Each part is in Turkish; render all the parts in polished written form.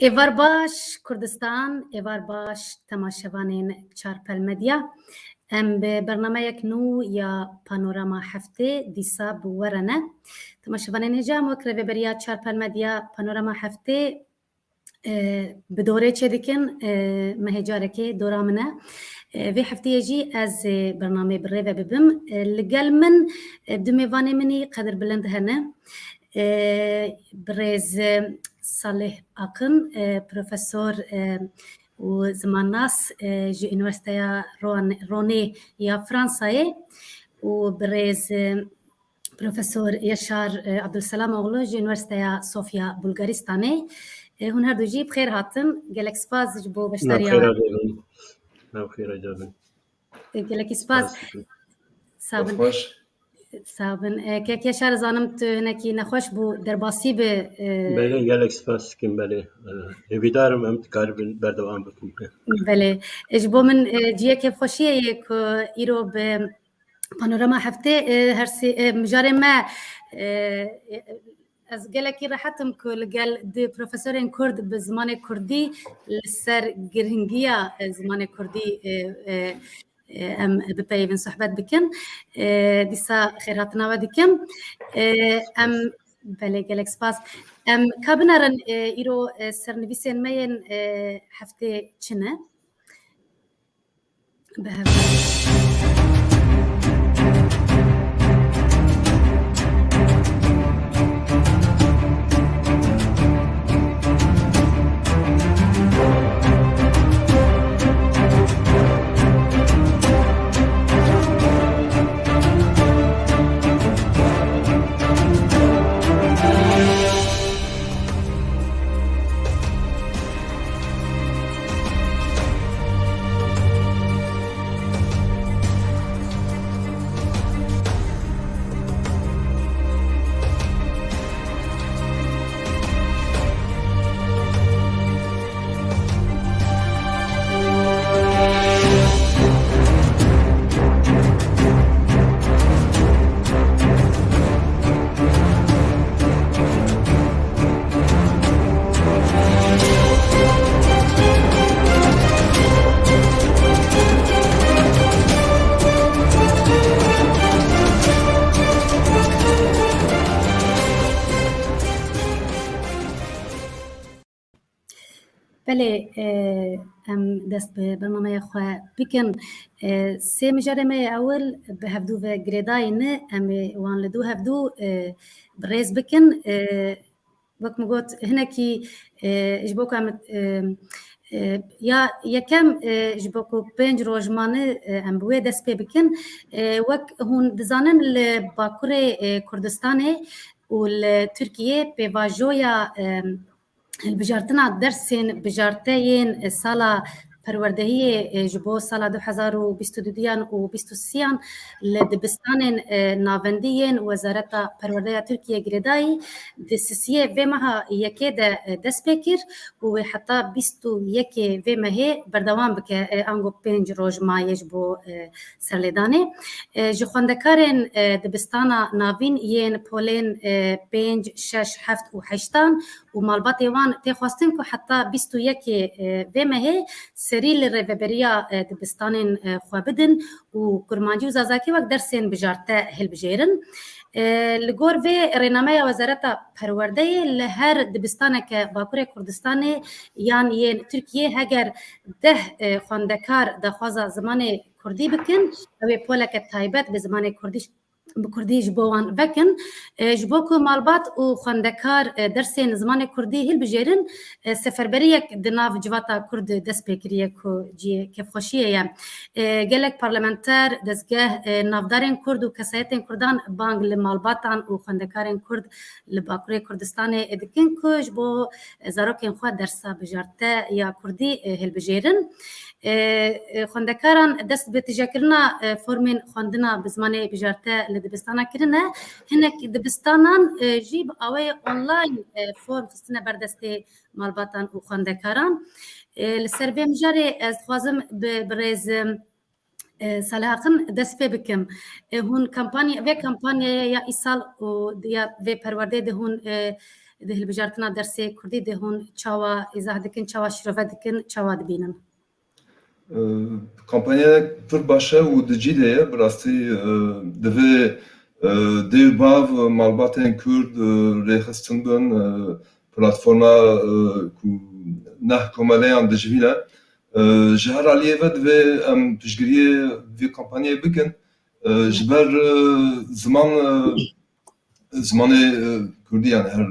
Evar baş Kurdistan, evar baş temaşevanên Çarpel Medya. Em bi bernameyek nû ya Panorama Heftê dîsa bi we re ne. Temaşevanên hêja wek rêveberiya Çarpel Medya Panorama Heftê bi dorê çêdikin me hêcarekê dora min e. Vê hefteyê jî ez bernamê bi rêve bibim. Li gel min du mêvanê min î qedir bilind hene. Birêz Salih Akın, profesör û zimannas ji Üniversiteya Ronê ya Fransayê û birêz Profesör Yaşar Abdülselamoğlu ji Üniversiteya Sofya Bulgaristanê. Hûn her du jî bi xêr hatin. Gelek spas ji bo beşdariya. Gelekî spas. Sabin. Sabin. Kek Yaşar zanim tu hinekî nexweş bû derbasî bi. Belê gelek spas dikim belê. Hêvîdarim em dikaribin berdewam bikin. Belê. Ji bo min ciyek kevxweşiyê ye ku îro bi Panorama Heftê her mijarê me ez gelekî rehetim ku li gel du profesorên Kurd bi zimanê Kurdî li ser girîngiya zimanê Kurdî em bipeyivin sohbet bikin. Dîsa xêrhatina we dikim. Em belê gelek spas. Em ka binarin îro sernivîsên me yên heftê çi ne? Bi belê em dest bi bernameya xwe bikin. Sê mijarê me ewil bi hevdû ve girêdayî ne em ê wan li dû hevdû bi rêz bikin. Wek min got hinekî ji bo ku em ya yekem ji bo ku 5 rojmane em bi wê dest pê bikin. Wek hûn dizanin li Bakurê Kurdistanê û li Tirkiyê pêvajoya hilbijartina dersên bijarteyên sala perwerdehiyê ji bo sala 2022yan û 23yan li dibistanên navendî yên Wezareta Perwerdeya Tirkiye girêdayî di sisiyê vê meha yekê de dest pê kir û wê heta 21 vê mehê berdewam bike ango 5 roj mayê ji bo serlêdanê. Ji xwendekarên dibistana navîn yên polên 5, 6, 7 û 8 û malbatê wan tê xwestin ku heta 21 vê mehê serî li rêveberiya dibistanên xwe bidin û kurmancî û zazakî wek dersên bijarte hilbijêrin. Li gor vê rênameya Wezareta Perwerdeyê li her dibistaneke Bakurê Kurdistanê yan yên Tirkiyê heger 10 xwendekar daxwaza zimanê Kurdî bikin, ew ê poleke taybet bi zimanê Kurdî bi Kurdî ji bo wan vekin ji bo ku malbat û xwendekar dersên zimanê Kurdî hilbijêrin. Seferberiyek di nav civata Kurd dest pê kiriye ku ciyê kevxweşiyê ye. Gelek parlamenter dezgeh navdarên Kurd û kesayetên Kurdan bang li malbatan û xwendekarên Kurd li Bakurê Kurdistanê dikin ku ji bo zarokên xwe dersa bijarte ya Kurdî hilbijêrin. Xwendekaran dest bi tîjekirina formên xwendina bi zimanê bijarte li dibistana kirine. Hinek dibistanan jî bi awayê online form xistine berdestê malbatan û xwendekaran. Li ser vê mijarê ez dixwazim bi birêz Salih Akın dest pê bikim. Hûn vê kampanyaya ya îsal û ya vê perwerdeyê de hûn ده هلبجارتنا درسي كردي ده هون چاوا إزاه دكن چاوا شرفة دكن چاوا دبينن kampanya pir baş e û di cî de ye bi rastî divê dêrbav malbatên Kurd rêxistin bin platforma ku neh komeleyan dijîne ji her aliyê ve divê em piştgiriyê vê kampanyayê bikin ji ber zimanê Kurdî yani her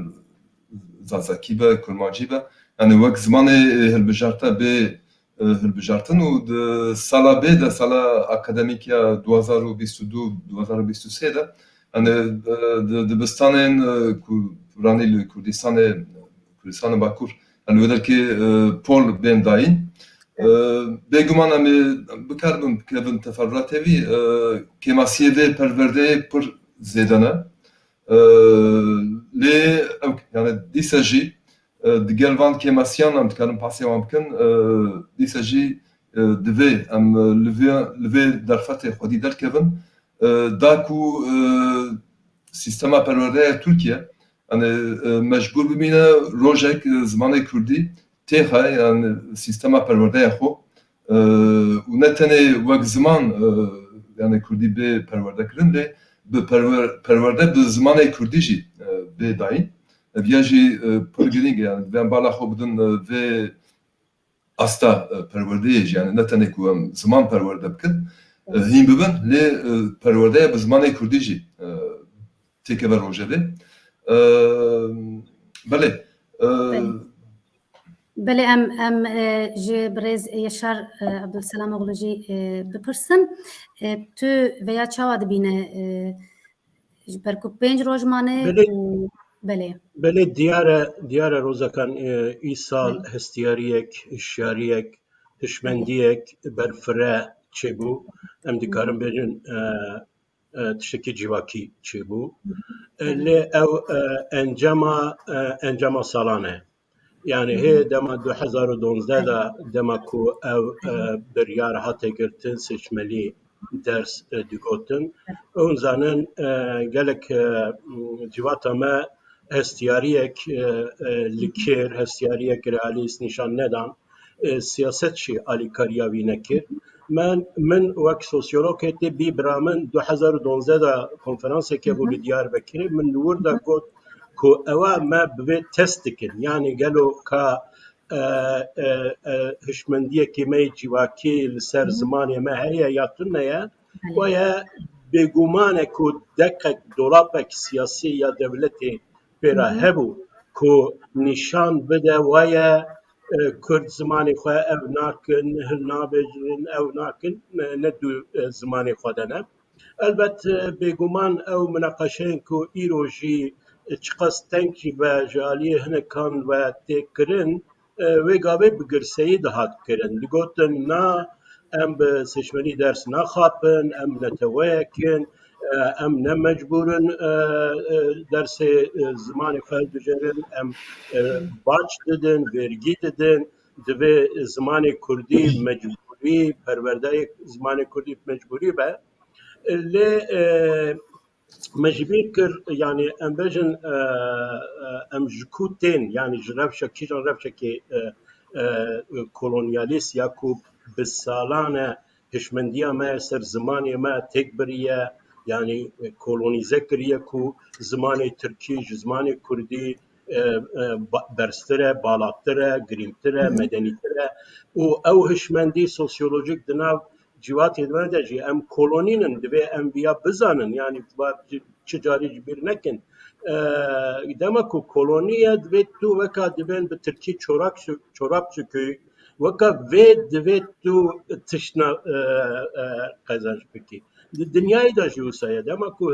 zazakî be kurmancî be yani wek zimanê hilbijarta bê hilbijartin û di sala bê de sala akademîk ya 2022-2023 de yani di dibistanên ku ranî li Kurdistanê Bakur yani wê derkê pol bên dayîn bêguman em ê bikarbin bikevin teferruatê wî kêmasiyê vê perwerdeyê pir zêde ne lê yani dîsa jî di gel van kêmasiyan em dikarin pasê wan bikin dîsa jî divê em li vê derfetê xwedî derkevin da ku sîstema perwerdeya Tirkiye yani mecbûr bibîne rojek zimanê Kurdî têxe yani sîstema perwerdeya xwe û ne tenê wek ziman yani Kurdî bê perwerdekirin lê bi perwerde bi zimanê Kurdî jî bê dayîn ev jî pir girîng e yani divê bala xwe bidin vê asta perwerdeyê jî yani ne tenê ku em ziman perwerde bikin hîn bibin lê perwerdeya bi zimanê Kurdî jî têkeve rojevê belê بله ام جی برز یشار عبدالسلام اغلو جی بپرسم تو ویا چاوا دبینه برکو 5 روز مانه بله دیاره روزکان ای سال هستیاریک شاریک هشمندیک برفره چه بو ام دیکارم بجن تشکی جواکی چه بو لی او انجام سالانه yani he dema 2012 da dema ku ev biryar hate girtin seçmeli ders digotin on zanen gelek civata me hestiyariyek likir hestiyariyek realist nişan nedan siyasetçi Ali Karyavi nekir من وەک سۆسیۆلۆگێکی بیبرا من 2012 دا konferanseke bû li Diyarbekirê min li wir de got ku ewa me bivê test dikin yani gelo ka hişmendiyekê me civakî li ser zimanê me heye ya tune ye we ye bêguman e ku dekek dolapek siyasî ya devletê pêra hebû ku nîşan bide we ye Kurd zimanê xwe ev nakin hil nabêjin ew nakin ne du zimanê xwe de ne elbet bêguman ew mineqeşeyên ku îro jî çiqas teng jî ve ji aliyê hinekan ve têkirin wê gavê bi girseyî dihat kirin digotin na em bi seçmenî ders naxapin em neteweyekin em ne mecbûrin dersê zimanê xwe dijerin em baş didin vergî didin divê zimanê Kurdî mecbûrî perwerdeyê zimanê Kurdî mecbûrî be lê me ji bîr kir yani em bêjin em ji ku tên yani ji rewşa kîjan rewşekê kolonyalîst ya ku bi salan e hişmendiya me ser zimanê me têk biriye yani kolonize kiriye ku zimanê Tirkî ji zimanê Kurdî berstir e, balattir e, girîngtir e, medenîtir e û ew hişmendî sosyolojik di nav civatê me de jî em kolonînin divê em viya bizanin yani çi carî ji bîr nekin dema ku koloniye divê tu weka dibên bi Tirkî çorap çikî weka vê divê tu tişna qezanj bikî di dinyayê de jî wisa ye dema ku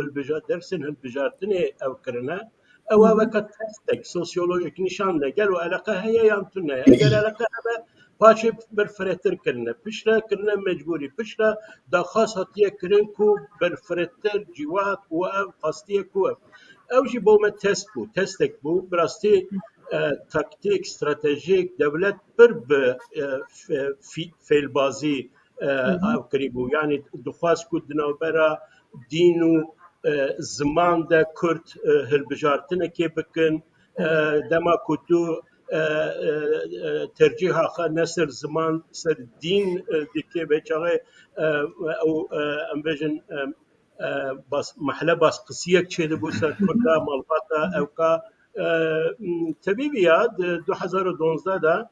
dersên hilbijartinê ew kirine ewa weka testek sosyolojik nîşan de gelo eleqe heye yan tune ye eger eleqe hebe paşê berfirehtir kirine piştre kirine mecbûrî piştre daxwaz hatiye kirin ku berfirehtir cîwat û ev qastiye ku ew jî bo me test bû testek bû bi rastî taktik stratejik devlet pir bi fêlbazî ew kirî bû yani dixwaz ku di navbera dîn û ziman de Kurd hilbijartinekê bikin دما کتو ترجیح آخر نسر زمان سر دین دیگه بچه او ام بجن بس محله بس قصیه چه دبوسه کرده مالباتا او که طبیبی یاد 2012 ده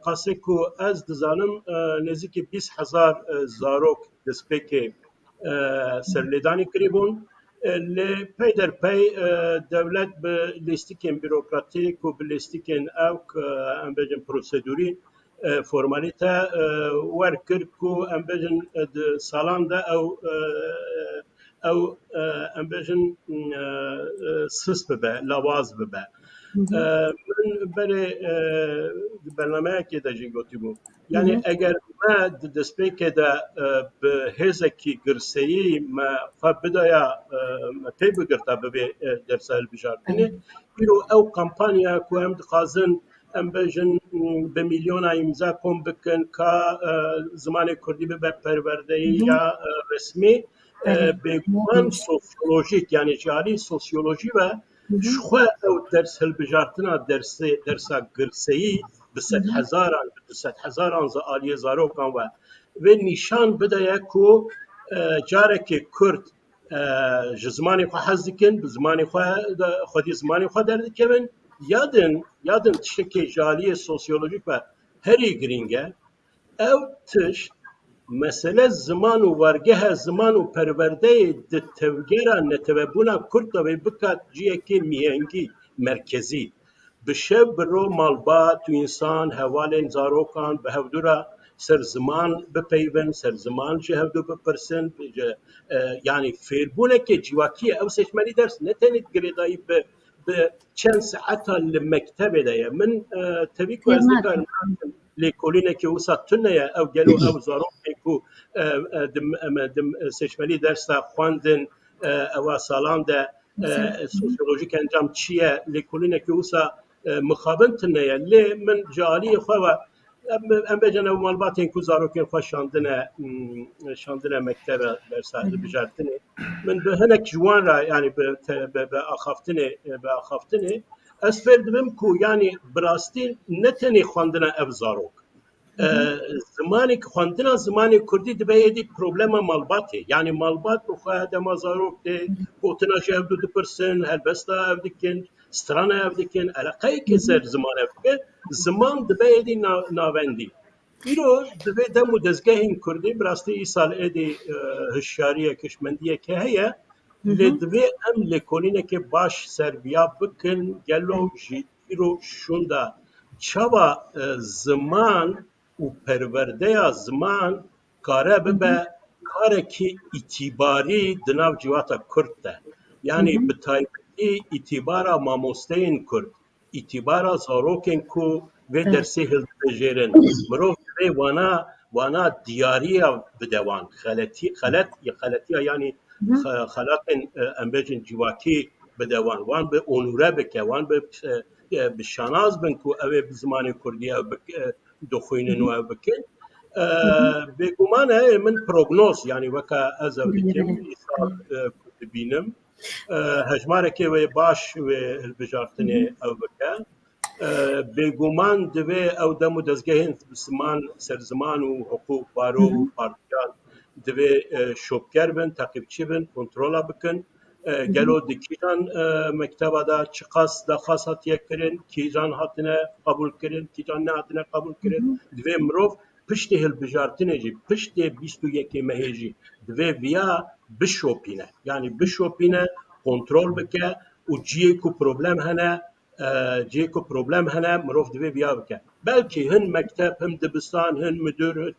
قاسه که از دزانم نزدیک 20,000 زاروک دسپیک سرلیدانی کریبون لی پی در پی دولت به لیستیکن بیروکراتیک و به لیستیکن او که ام بجن پروسیدوری فرمالیتا ورکر که ام بجن سالان ده او ام بجن سس ببه لواز ببه من برای برنامه که داشتی گفتی بود یعنی اگر ما دسته که دا به هزکی گرسایی ما خب بدایا پی بگرده به درسال بجاردنی بیرو او کمپانیا که هم دخازن ام بجن به میلیون امضا کم بکن که زمان کردی به پرورده یا رسمی به گمان سوسیولوژیک یعنی جاری سوسیولوژی و شخوا او درس هلبجارتنا درس گرسایی به 100,000 آلیه زاروکان و نشان بده که جاره که کرد زمانی خو حز دکن به زمانی خودی زمانی خو درد کن یادن تشکی جالی سوسیولوژیک و هری گرینگه او تش مسئله زمان و ورگه زمان و پرورده توگیران نتوابونا کرد و بکات جیه که میهنگی مرکزی بشه برو مالبات و انسان حوالین زاروکان به هفدورا سر زمان بپیون سر زمان چه هفدو بپرسن یعنی فیربونه که جواکی او سشمالی درس نتنید گریدایی به چند ساعتا لمکتبه ده من تبیک و از دکار لیکولینه که وسطنه او گلو او زاروکی که دم سشمالی درس خواندن او سالان ده سوسیولوژیک انجام چیه لیکولینه که وسط مخابنتنه لی من جالی خواه ام بجنه و مالباتین که زاروکین خواه شاندنه مکتب درسال بجارتنه من به هنک جوان را یعنی به آخافتنه از فردم که یعنی براستی نتنی خواندنه اف زاروک زمانی که خواندنه زمانی کردی دبه ایدی پروبلم مالباته یعنی مالبات بخواه دما زاروک ده گوتنا شه اف دو پرسن هلبستا اف دکن سترانه اف دکن علاقه که سر زمان اف که زمان دبه ایدی ناوندی ایرو دبه دمو دزگه این کردی براستی ای سال ایدی هشیاریه کشمندیه که هیه لدوی ام لکولینه که باش سربیا بکن گلو جیرو شونده چوا زمان و پرورده زمان کاره ببه کاره که اعتباری دناو جواتا کرد ده یعنی به تایبتی اعتبارا ماموستین کرد اعتبارا زاروکن که و درسی هلد بجیرن مروف به وانا دیاریا بدوان خلطی یعنی خلاق امبجن جواکی بدوان وان به اونوره بکه وان به شاناز بن کو اوه بزمان کردی او دخوینن و بکن به گمانه من پروگنوز یعنی وکا از او دکم ایسال بینم هجماره که و باش و البجارتنه او بکه به گمان دوه او دمو دزگهین سرزمان و حقوق بارو و پارتیان دوه شوبگر بن تقیبچی بن کنترولا بکن گلو دکیجان مکتبه دا چقاس دا خاصاتیه کرن کیجان هاتنه قبول کرن کیجان نه هاتنه قبول کرن دوه مروف پشتی هل بجارتنه جی پشتی 21 مهیجی دوه ویا بشوپینه یعنی بشوپینه کنترول بکه و جیه کو پروبلم هنه مروف دوه ویا بکه بلکه هن مکتب هم دبستان هن مدور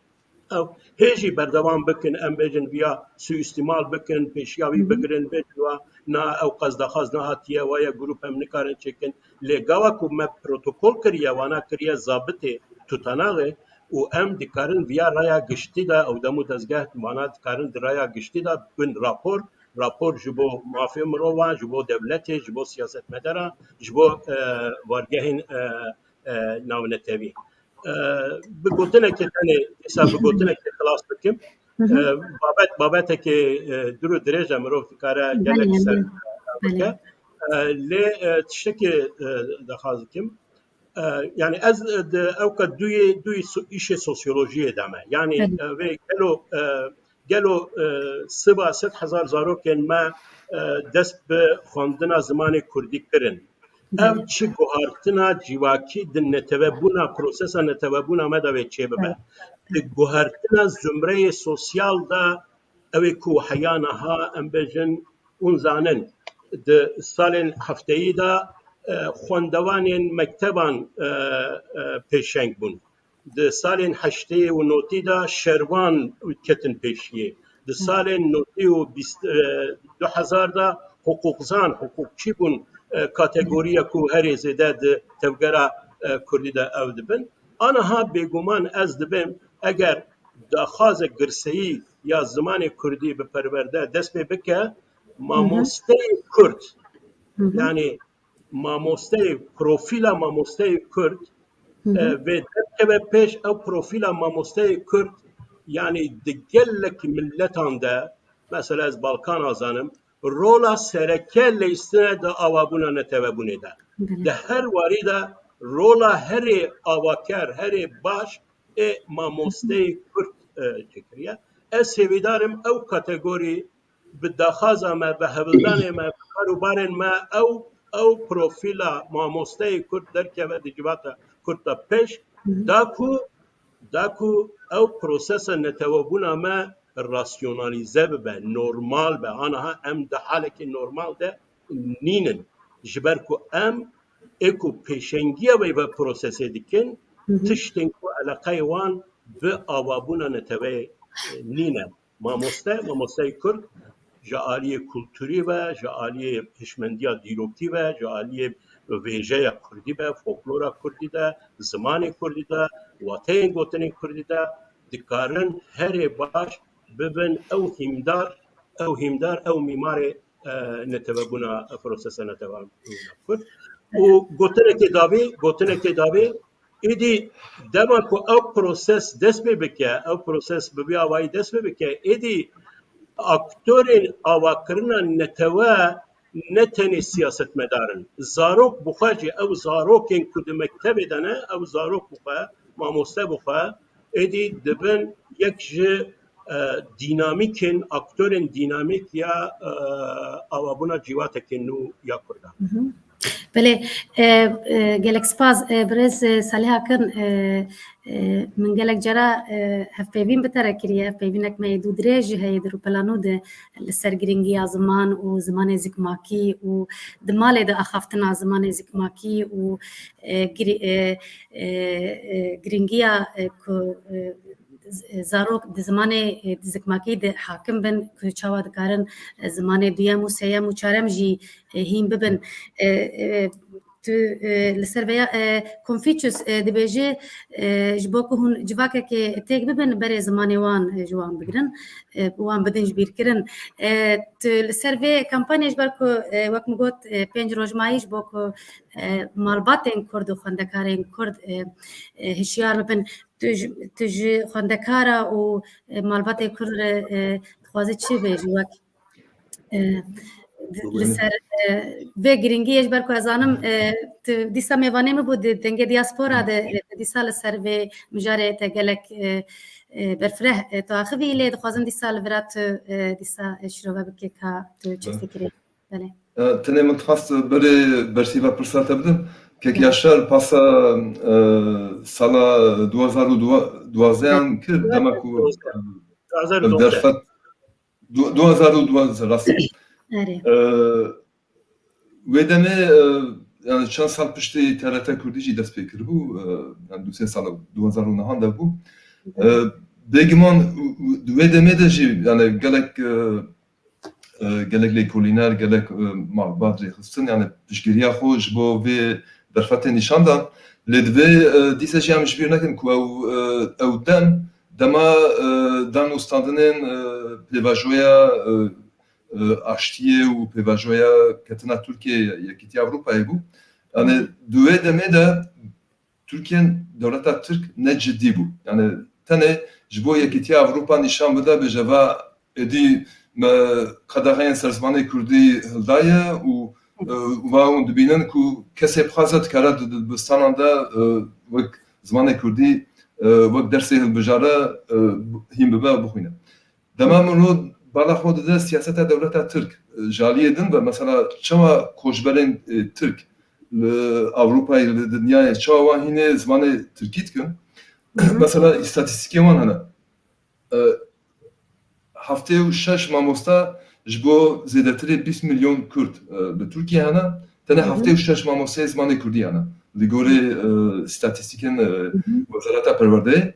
او هیچی بردوام بکن ام بجن بیا سوء استعمال بکن پیشیاوی بگرن بجوا نه او قصد خاص نه هاتیه و یا گروپ هم نکارن چکن لگاوا کو ما پروتکل کریه وانا کریه ضابطه توتاناغه و ام دکارن ویا رایا گشتی دا او دمو دزگاه وانا دکارن رایا گشتی دا بن راپور جبو مافیا مروان جبو دولت جبو سیاست مدارا جبو وارگهین ناونتوی بگوتنه که تنه حساب بگوتنه که خلاص بکم بابت که درو درجه مروف کاره گلک سر بکه لێ تشتێکی دەخوازم يعني از اوقات دوی ایش سوسیولوژی دامه يعني گلو سبا 100,000 زاروکن ما دست به خواندنا زمان کردی کرن او چی گوهارتنا جیواکی دن نتوابونا پروسسا نتوابونا مدوی چه ببه گوهارتنا زمره سوسیال دا اوی کو حیانا ها ام بجن اون زانن ده سالن هفتهی دا خواندوانین مکتبان پیشنگ بون ده سالن هشته و نوتی دا شروان کتن پیشیه ده سالن نوتی و 2000 دا حقوقزان حقوقچی بون کاتگوریا کو هر زده ده تفگره کردی دا او دبن آنها بگومان از دبن اگر داخاز گرسهی یا زمان کردی به پرورده دست بکه ماموسته کرد yani mamoste profila mamoste Kürt ve derkeve peş ev profila mamoste Kürt yani de gellek milletanda mesela az Balkan azanım rola serekelle istine de avabuna netevebune de her varida rola heri avakar heri baş mamoste Kürt çekiriye es sevidarım ev kategori بداخازه ما به هبلدان ما کاروبار ما او پروفیلا ماموسته کرد در که به دیجبات کرد پیش داکو او پروسس نتوابونا ما راسیونالیزه به نورمال به آنها ام ده حاله که نورمال ده نینن جبر کو ام اکو پیشنگیه به پروسس دیکن تشتن کو علاقه وان به آوابونا نتوه نینن ماموسته کرد جالیه کلتوری و جالیه هشمندیا دیروکتی و جالیه ویژه کردی و فولکلورا کردی ده زمان کردی ده واتین گوتنی کردی ده دکارن هر باش ببن او هیمدار او میمار نتوابونا پروسس نتوابونا کرد و گوتنه که داوی ایدی دما کو او پروسس دست بکه او پروسس ببی آوایی دست بکه ایدی aktörün avakırına neteva neteni siyaset medarın. Zarok bukhacı ev zarokin kudu mekteb edene ev zarok bukha mamoste bukha edi dibin yekji dinamikin aktörün dinamik ya avabuna civatekin nu ya kurda. بله گلک سپاس برز سالیها کن من گلک جرا هفپیوین بتره کریه هفپیوینک می دو دریج هی درو پلانو ده لسرگرینگی زمان و زمان زکماکی و دماله ده اخافتنا زمان زکماکی و گرینگیا زاروک د زمانه زکماکی د حاکم بن که چاوا دکارن زمانه دویم و سیم و چارم جی هیم ببن لسر ویا کنفیچوس دبیجه جبوکو هون جواکه که تیک ببن بره زمانه وان جوان بگرن وان بدن جبیر کرن لسر وی کمپانیش برکو وقت مگوت 5 روزمایش بوکو مالباتین کرد و خواندکارین کرد هشیار ببن تج خواندکارا و مالبات کرد خوازه چی بیجی وک لسر و گرینگیش برکو ازانم دیسا میوانه می بود دنگ دیاسپورا دیسا لسر و مجاره تگلک برفره تو آخوی لی دخوازم دیسا لورات دیسا شروع بکی که تو چه فکری بله تنه من تخواست بره برسیبا پرسات بدم که یاشار پاسا سالا 2012 کرد دمکو درفت 2012 راست و دمه yani çan sal pişti TRT Kurdî dest pê kiribû yani 2-3 sala 2009 de bû bêgiman wê demê de jî yani gelek lêkolîner gelek malbat jê xistin yani piştgiriya xwe ji bo vê derfetê nîşan dan lê divê dîsa jî em ji bîr nekin ku ew dema dan û standinên pêvajoya aştiye û pêvajoya ketina Tirkiye Yekîtiya Avrupayê bû yani divê demê de Tirkiye'nin devleta Türk ne ciddi bû yani tenê ji bo Yekîtiya Avrupa nîşan bide bêje va êdî me qedexeyên ser zimanê Kurdî hildaye û و اون دبینن کو کسی بخواد کار دبستان دا وقت زمان کردی وقت درس هالبجاره هم ببا بخونه. دمام رو بالا خود ده سیاست دولت ترک جالیه دن و مثلا چما کوچبرین ترک لأوروپا لدنیا چما هینه زمان ترکیت کن. مثلا استاتستیکی وان هنه هفته و 6 ماموستا جبو زیادتری 20 میلیون کرد به ترکیه هنه تنه هفته و 6 ماموستا زمان کردی هنه لگوری استاتستیکن وزارت پرورده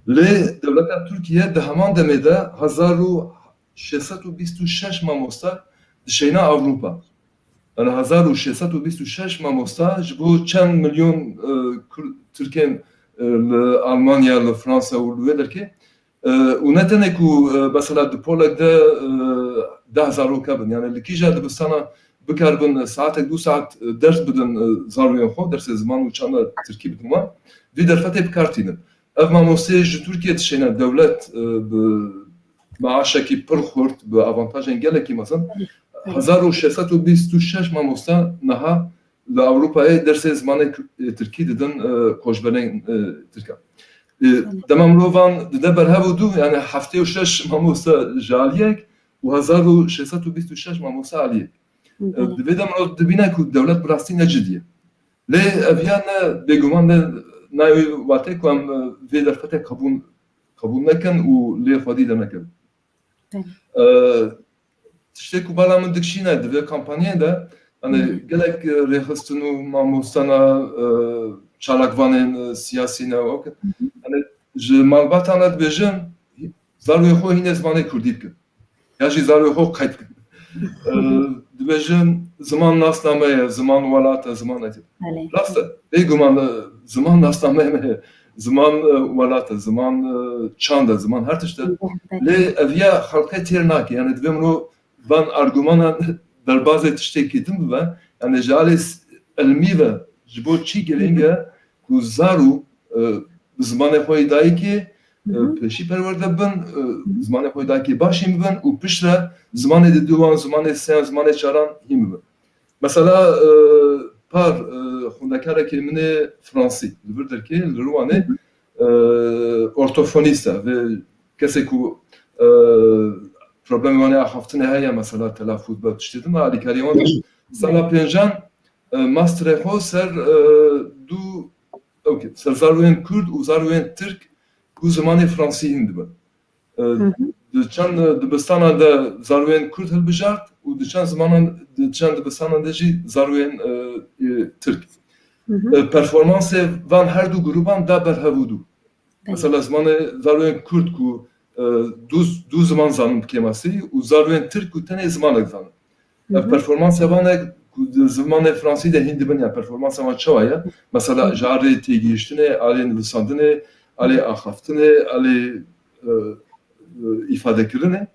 لی دولت ترکیه ده همان دمیده 1626 ماموستا دشینا اوروپا yani 1626 mamosta bu çend milyon Türkiye Almanya Fransa uluyor ki و نتنه کو مثلا د پولک ده 10,000 کبن یعنی لکیجا دبستانا بکاربن ساعت 2 ساعت درس بدن زاروین خو درس زمان و چند ترکی بدن ما وی درفته بکارتینن اف ماموسه ج ترکیه تشینا دولت معاشکی پر خورد به avantaj engeleki مثلا 1626 mamosta naha le Avrupa'ya ders zamanı Türkiye dedin koçberen Türkiye. Demam rovan de berhavudu yani hafte و 6 mamosta jaliyek و 1626 mamosta aliyek. Devedem ro dibine ku devlet brasti necdiye. Le avyana beguman de navi vate ku am ve derfete kabul nekan u le khadi de nekan. İşte kubalamın dikşine ve kampanyada hani gerek rehastunu mamustana çalakvanın siyasine o hani malbatana bejin zaruy xo hine zamanı kurdip ki ya ji zaruy xo kayıt bejin zaman nasnamaya zaman valata zaman et rasta beguman zaman nasnamaya zaman valata zaman çanda zaman her tişte le evya halka ternak yani devamlı van argumana derbazet iştekedim ve yani jalis elmi ve jibo çi gelenge ku zaru zamanı hoydayı ki peşi perverde ben zamanı hoydayı ki başım ben u pişre zamanı de duvan zamanı sen zamanı çaran him ben mesela par hundakara kelimini Fransi diyorlar ki Ruane ortofonista ve kese ku problem yani haftine haya mesela telaffuz batıştırdım ali kariyon sala penjan master ho ser du okay ser zaruyen kurd u zaruyen türk bu zamanı Fransi hindi ben de çan de bestana da zaruyen kurd helbijart u de çan zamanın de çan de bestana da ji zaruyen türk performansı van her du gruban da berhavudu mesela zamanı zaruyen kurd ku دو زمان زانم keması و zaruyen Türk و tane zaman zanım. Performans yapan zaman Fransi de hindi ben ya performans ama çavaya. Mesela jari tegiştine, ali nüsandine, ali ahaftine, ali ifade kirine.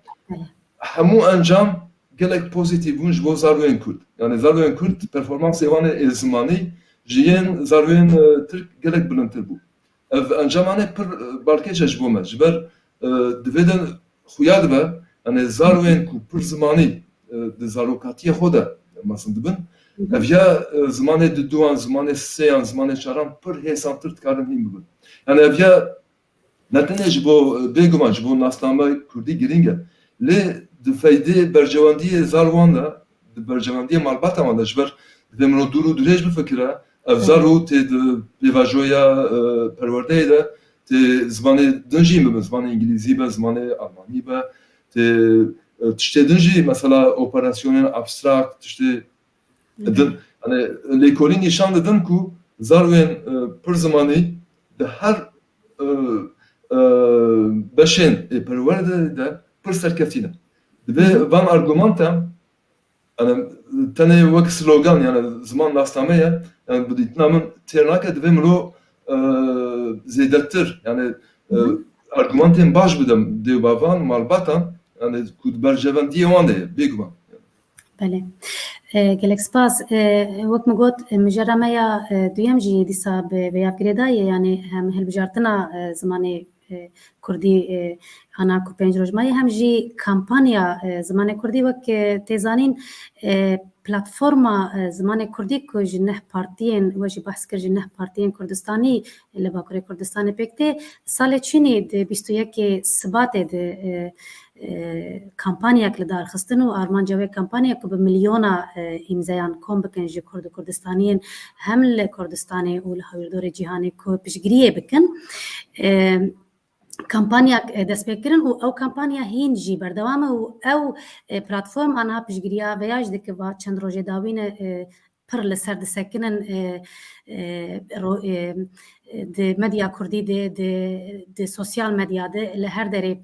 Hamu ancam gelek pozitif bunç bu zaruyen Kürt. Yani zaruyen Kürt performans yapan zamanı jiyen zaruyen Türk gelek bilintir bu. Ancam ane per balkeç bu mecbur دویدن خویاد به یعنی زاروین کو پر زمانی د زاروکاتی خوده مثلا دبن اویا زمان دوان زمان سیان زمان چاران پر هسانتر کارم هیم ببن یعنی اویا نتنه جبو بگمان جبو ناسنامه کردی گرینگه لی دفایده برجواندی زاروان ده برجواندی مالبات اما ده جبر دمرو دورو دوریج بفکره اف زارو تید بیواجویا پرورده ده زمانه دنجی mi زمان انگلیسی به زمان آلمانی به تشته دنجی مثلا operasyonel abstrakt tişte hani lekoli nişan dedim ku zarven per zamanı de her beşen perverde de per serkefine ve van argumentam hani tane vak slogan yani zaman nastamaya yani bu ditnamın ternak edvemlo zeydattir yani argumentin baş budem de bavan malbatan yani kud berjevan diye de bigman. بله gelek spas وقت مگوت مجرمه یا دویم جی دیسا به یابگریدای یعنی هم هل بجارتنا زمان کردی انا کو پنج روز مای هم جی کمپانیا زمان کردی وک تزانین پلتفرما زمان کردی کو جنه پارتین و جی بحث کر جنه پارتین کردستانی لباکر کردستان پکته سال چینی د 21 سبات د کمپانیا که دار خستن و آرمان جوی کمپانیا که به میلیونا امزایان کم بکن جی کرد کردستانیین هم لکردستانی و لحویردور جهانی که پشگریه بکن کمپانیا دست بکرن و او کمپانیا هین جی بردوامه و او پلتفرم آنها پشگریا ویاج دکه و چند روزه داوین پر لسر دسکنن د مدیا کردی د سوسیال مدیا د لهر دری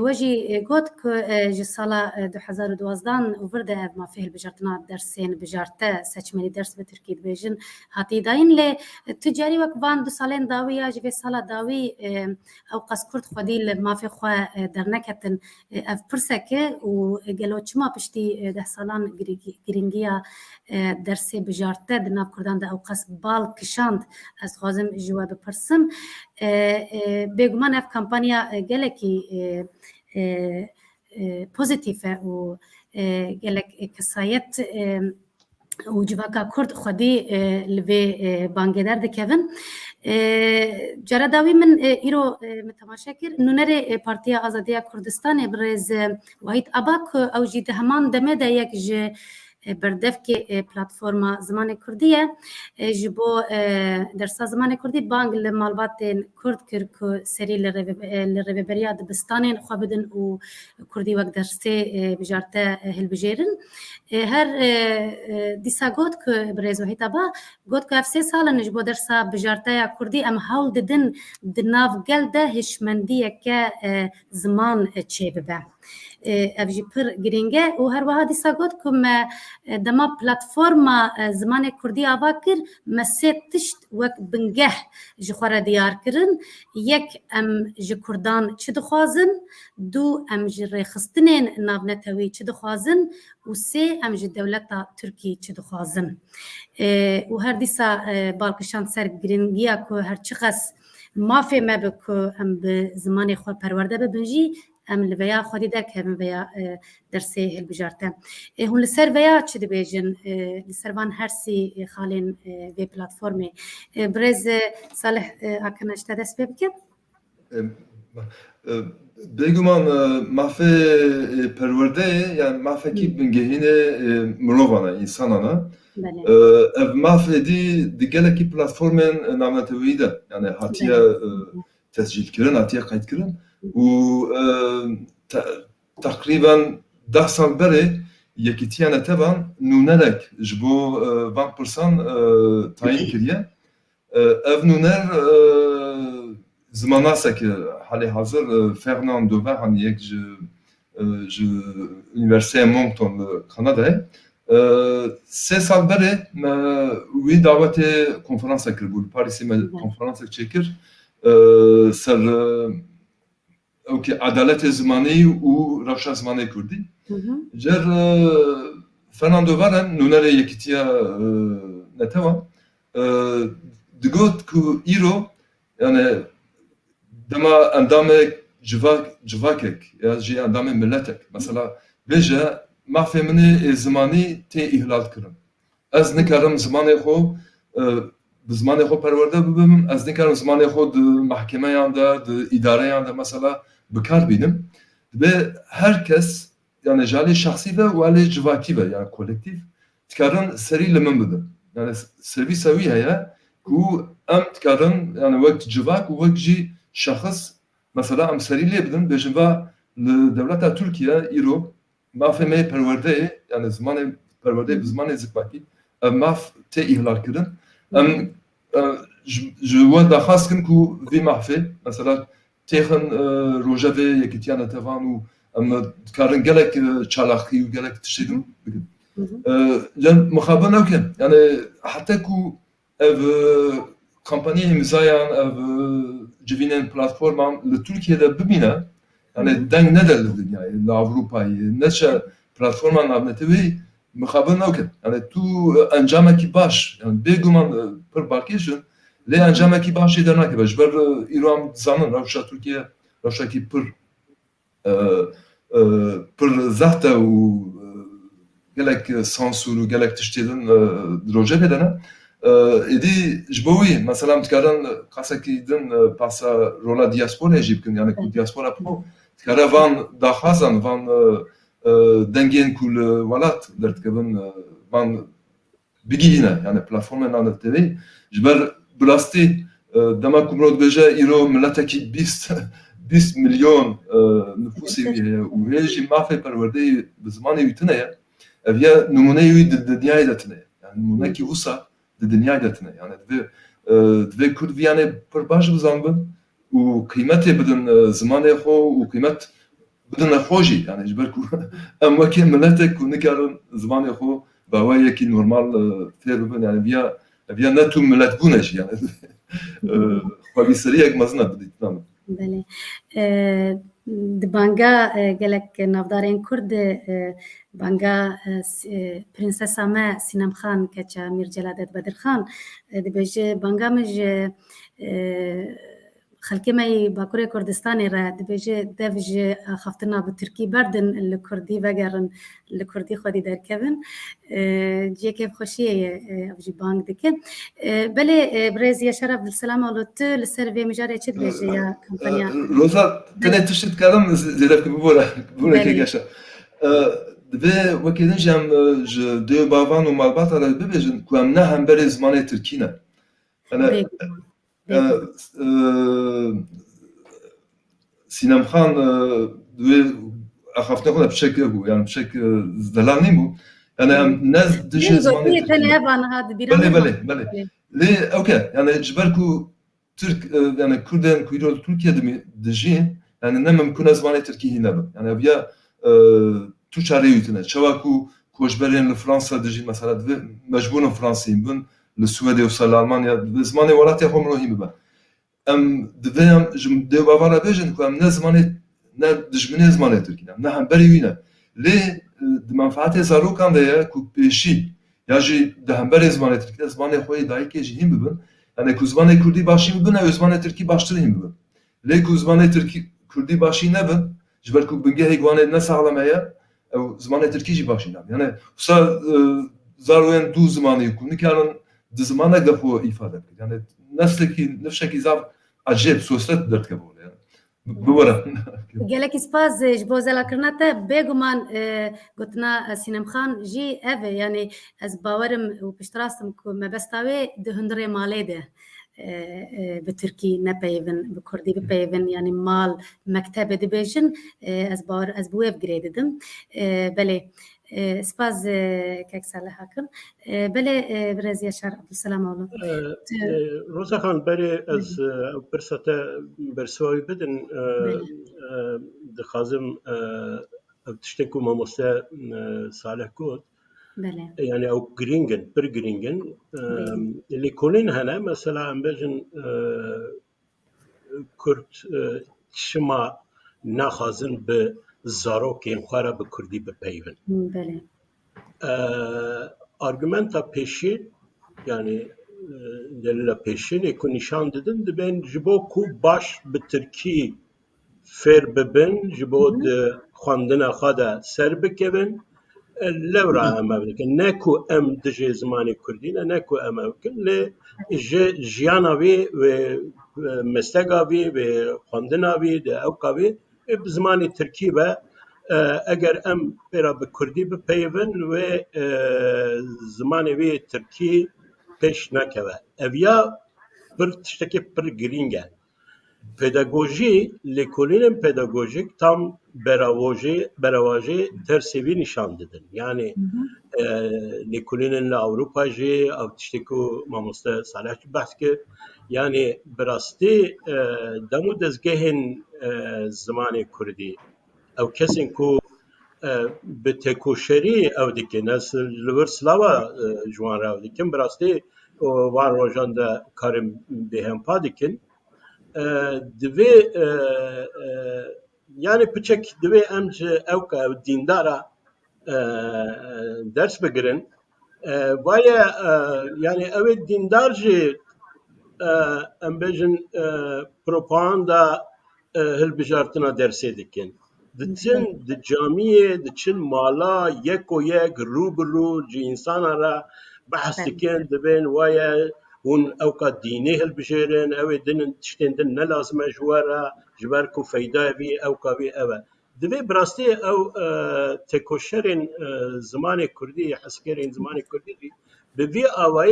وجی گوت که جسالا 2012 ورده ما فيه بجارتنا درسين بجارته سچمني درس بتركي بيجن هاتي داين ل تجاري وك وان دو سالين داوي اج في سالا داوي او قسكرت خدي ما في خو درنكتن اف برسكه و گلو چما پشتي 10 سالان گرينگيا درس بجارته د ناف کردان د او قس بال کشاند از خازم جواب بپرسم بگمان اف کمپانیا گلکی پوزیتیفه و گلک کسایت و جواکا کرد خودی لوی بانگدار دکوین جرا داوی من ایرو متماشا کر نونر پارتیا آزادی کردستان برز وحید اباک او جید همان دمه دا یک ج بردف که پلتفرما زمان کردیه جبو درس زمان کردی بانگ لمالبات کرد کرد که سری لرببریا دبستان خواه بدن و کردی وقت درسه بجارته هل بجیرن هر دیسا گود که برز وحید ابا گود که افسی سالا نجبو درسا بجارته کردی ام حول ددن دناف گل ده هشمندیه که زمان چه ببه افجی پر گرینگه و هر وها دیسا گود کم دما پلتفرما زمان کردی آوا کر مسید تشت وک بنگه جخوار دیار کرن یک ام جی کردان چه دخوازن دو ام جی ریخستنین ناونتوی چه دخوازن و سه ام جی دولتا ترکی چه دخوازن و هر دیسا بالکشان سر گرینگیا که هر چقص مافی مبکو ام به زمان خواه پرورده ببنجی ام لویا خودی دک هم ویا درسه البجارته هون لسر ویا چه دبیجن لسر وان هرسی خالین وی پلتفرمی برز صالح اکنشته دست بکن بگومان مافه پرورده یعنی مافه کی بنگهینه مروانه انسانانه ev mafedi digeleki platformen nametevî de yani hatiye tescil kirin, hatiye kayıt kirin û takriben 10 sal berê yekîtiyane tevan nûnerek ji bo van pirsan tayin kiriye. Ev nûner zimanasek halê hazir Fernand Dauvergne yek ji Üniversiteya Moncton li Kanadayê 3 sal berê me wî davetê konferansa kiribû li Parîsê me konferansek çêkir ser adaletê zimanî û rewşa zimanê Kurdî. Cer Fernand Dauvergne nûnerê yekîtiya netevan digot ku îro yani dema endamê civakek ya jî endamê milletek mesela bêje mafê min ê zimanî tê îhlal kirin. Ez nikarim zimanê xwe bi zimanê xwe perwerde bibim, ez nikarim zimanê xwe di mehkemeyan de, di îdareyan de mesela bikar bînim. Ve herkes yani jalê şexsî ve walê civakî ve yani kolektif dikarin serî li min bidin. Yani servîsa wî heye ku em dikarin yani wek civak û wek jî şexs mesela em serî lê bidin bêjin va li dewleta Tirkiye îro mafê me perwerdeyê yani zimanê perwerdeyê bi zimanê zikmakî ev maf tê îhlal kirin. Em ji we daxwaz kirin ku vê mafê mesela têxin rojevê yekîtiya netevan û em dikarin gelek çalakî û gelek tiştê din bikin. Mixaber newkin yani heta ku ev kampanyayê imzayan ev civînên platforman li Tirkiyeyê bibîne yani deng nede li dinyayê li Avrupayê neçe platforman navnetewî mixaber newkin yani tu encamekî baş yani bêguman pir balkêşin lê encamekî başê dernakeve ji ber îro em dizanin rewşa Tirkiye rewşekî pir پر زهته و گلک سانسور و گلک تشتیدن دروجه بدنه ایدی جبوی مثلا تکران قصکی دن پاسا رولا دیاسپورا جیب کن یعنی کل دیاسپورا پرو تکران وان داخازن وان دنگین کل ولات درد کبن وان بگیرینه یعنی پلاتفورم نان تیوی جبر براستی دما کمرود بجه ایرو ملتکی 20 milyon nüfusu و هیچی مافی پرورده به زمانی ویتنه اویا نمونه یوی دنیای دتنه یعنی نمونه کی وسا دنیای دتنه یعنی دوی کرد ویانه پر باش بزن بن و قیمت بدن زمانی خو و قیمت بدن خوشی یعنی جبر کو ام وکی ملت کو نکارن زمانی خو با وای کی نورمال فیر بن یعنی بیا نتو ملت بونش یعنی خو بیسری یک مزنه بدید نام بله بانگا گلک نافدارین کرد بانگا پرنسس ما سینم خان کچا میر جلادت بدر خان دبیجه بانگا مج خلکی می باکوری کردستانی را دبیجه دوج خفتنا به ترکی بردن لکردی وگرن لکردی خودی در کبن جی که خوشیه افجی بانگ دکه بله برزی شرف السلام علت لسر وی مجاره چه دبیجه یا کمپانیا روزا تنه تشت کردم زیرا که ببوره که گشت دبی وکیدن جم دو باوان و مالبات را ببیجن که هم نه هم بر زمان ترکی نه سینم خان دوی اخافته خود بشک بو یعنی بشک زلال نیم بو یعنی هم نز دش زمانی تنه بان هاد بیرون بله لی اوکی یعنی جبر کو ترک یعنی کردن کویرو ترکیه دجین یعنی نه ممکن زمانی ترکی هی نبود یعنی بیا تو چاره یوتنه چوا کو کوشبرین لفرانسا دجین مثلا دوی مجبورن فرانسیم بون لسوئد و سالمانیا زمانی ولاتی هم روحی میبن ام دوام جم دو باورا بیشن که ام نه زمانی نه دشمنی زمانی ترکیه نه هم بریوینه لی منفعت زاروکان دیا که پیشی یا جی ده هم بری زمانی ترکیه زمانی خوی دایی که جیم ببن یعنی که زمانی کردی باشی میبن و زمانی ترکی باشتری میبن لی که زمانی ترکی کردی باشی نبن جبر که بنگه هیگوانه نه سالمه او زمانی ترکی جی باشی نبن یعنی وسا زاروین دو زمانی کنی کارن زمانه گفو ifade کرد یعنی نفسکی زاب عجیب سوست درد کبوله یعنی ببره گلک اسپاز جبوزلا کرناته بگمان گتنا سینم خان جی او یعنی از باورم و پشتراستم که مبستاوی دهندره مالی ده به ترکی نپیون به کردی بپیون یعنی مال مکتب دبیجن از باور از بویف گریددم بله سپاس که سال حکم بله برزی شهر عبدالسلام علم روزا خان بری از برساته برسوی بدن دخازم تشتكو ما مستا صالح كود يعني او جرينجن بر جرينجن اللي كلين هنا مثلا عم بجن كرت شما ناخذن ب زاروکین خواره به کردی بپیون. بله. آرگومنتا پیشی یعنی دلیل پیشی که نشان دادن دبین جبو کو باش به ترکی فر ببین جبو د خواندن خدا سر بکوین لورا هم بکن نه کو ام دجی زمانی کردی نه کو ام بکن ل جیاناوی و مستگاوی و خواندناوی د اوقاوی بزمانی ترکی و اگر ام برا به کردی بپیون و زمانی وی ترکی پیش نکوه اویا پر تشتکی پر گرینگه پداگوژی لیکولین پداگوژیک tam براواجی ترسیوی نشان دادن یعنی لیکولین Avrupa جی او تشتکو ماموسته صالح بحث که یعنی براستی دمو دزگهن زمانی کردی او کسین کو به تکوشری او دیگه نسل لور سلاوا جوان راو دیگه براستی وان روزان دا کارم به هم پادیکن دوی yani پچک دوی امج اوکا دیندارا درس بگیرن ویا yani evet dindarcı ام بجن پروپاگاندا هل بجارتنا درس دیکن دچن د جامعه دچن مالا یک و یک روبرو جی انسان را بحث کن دبن ویا اون اوقات دینی هل بجرن او دن تشتن دن نلازم جوارا جبر کو فایده بی او قوی او دبی براستی او تکوشرین زمان کردی حسکرین زمان کردی بی اوای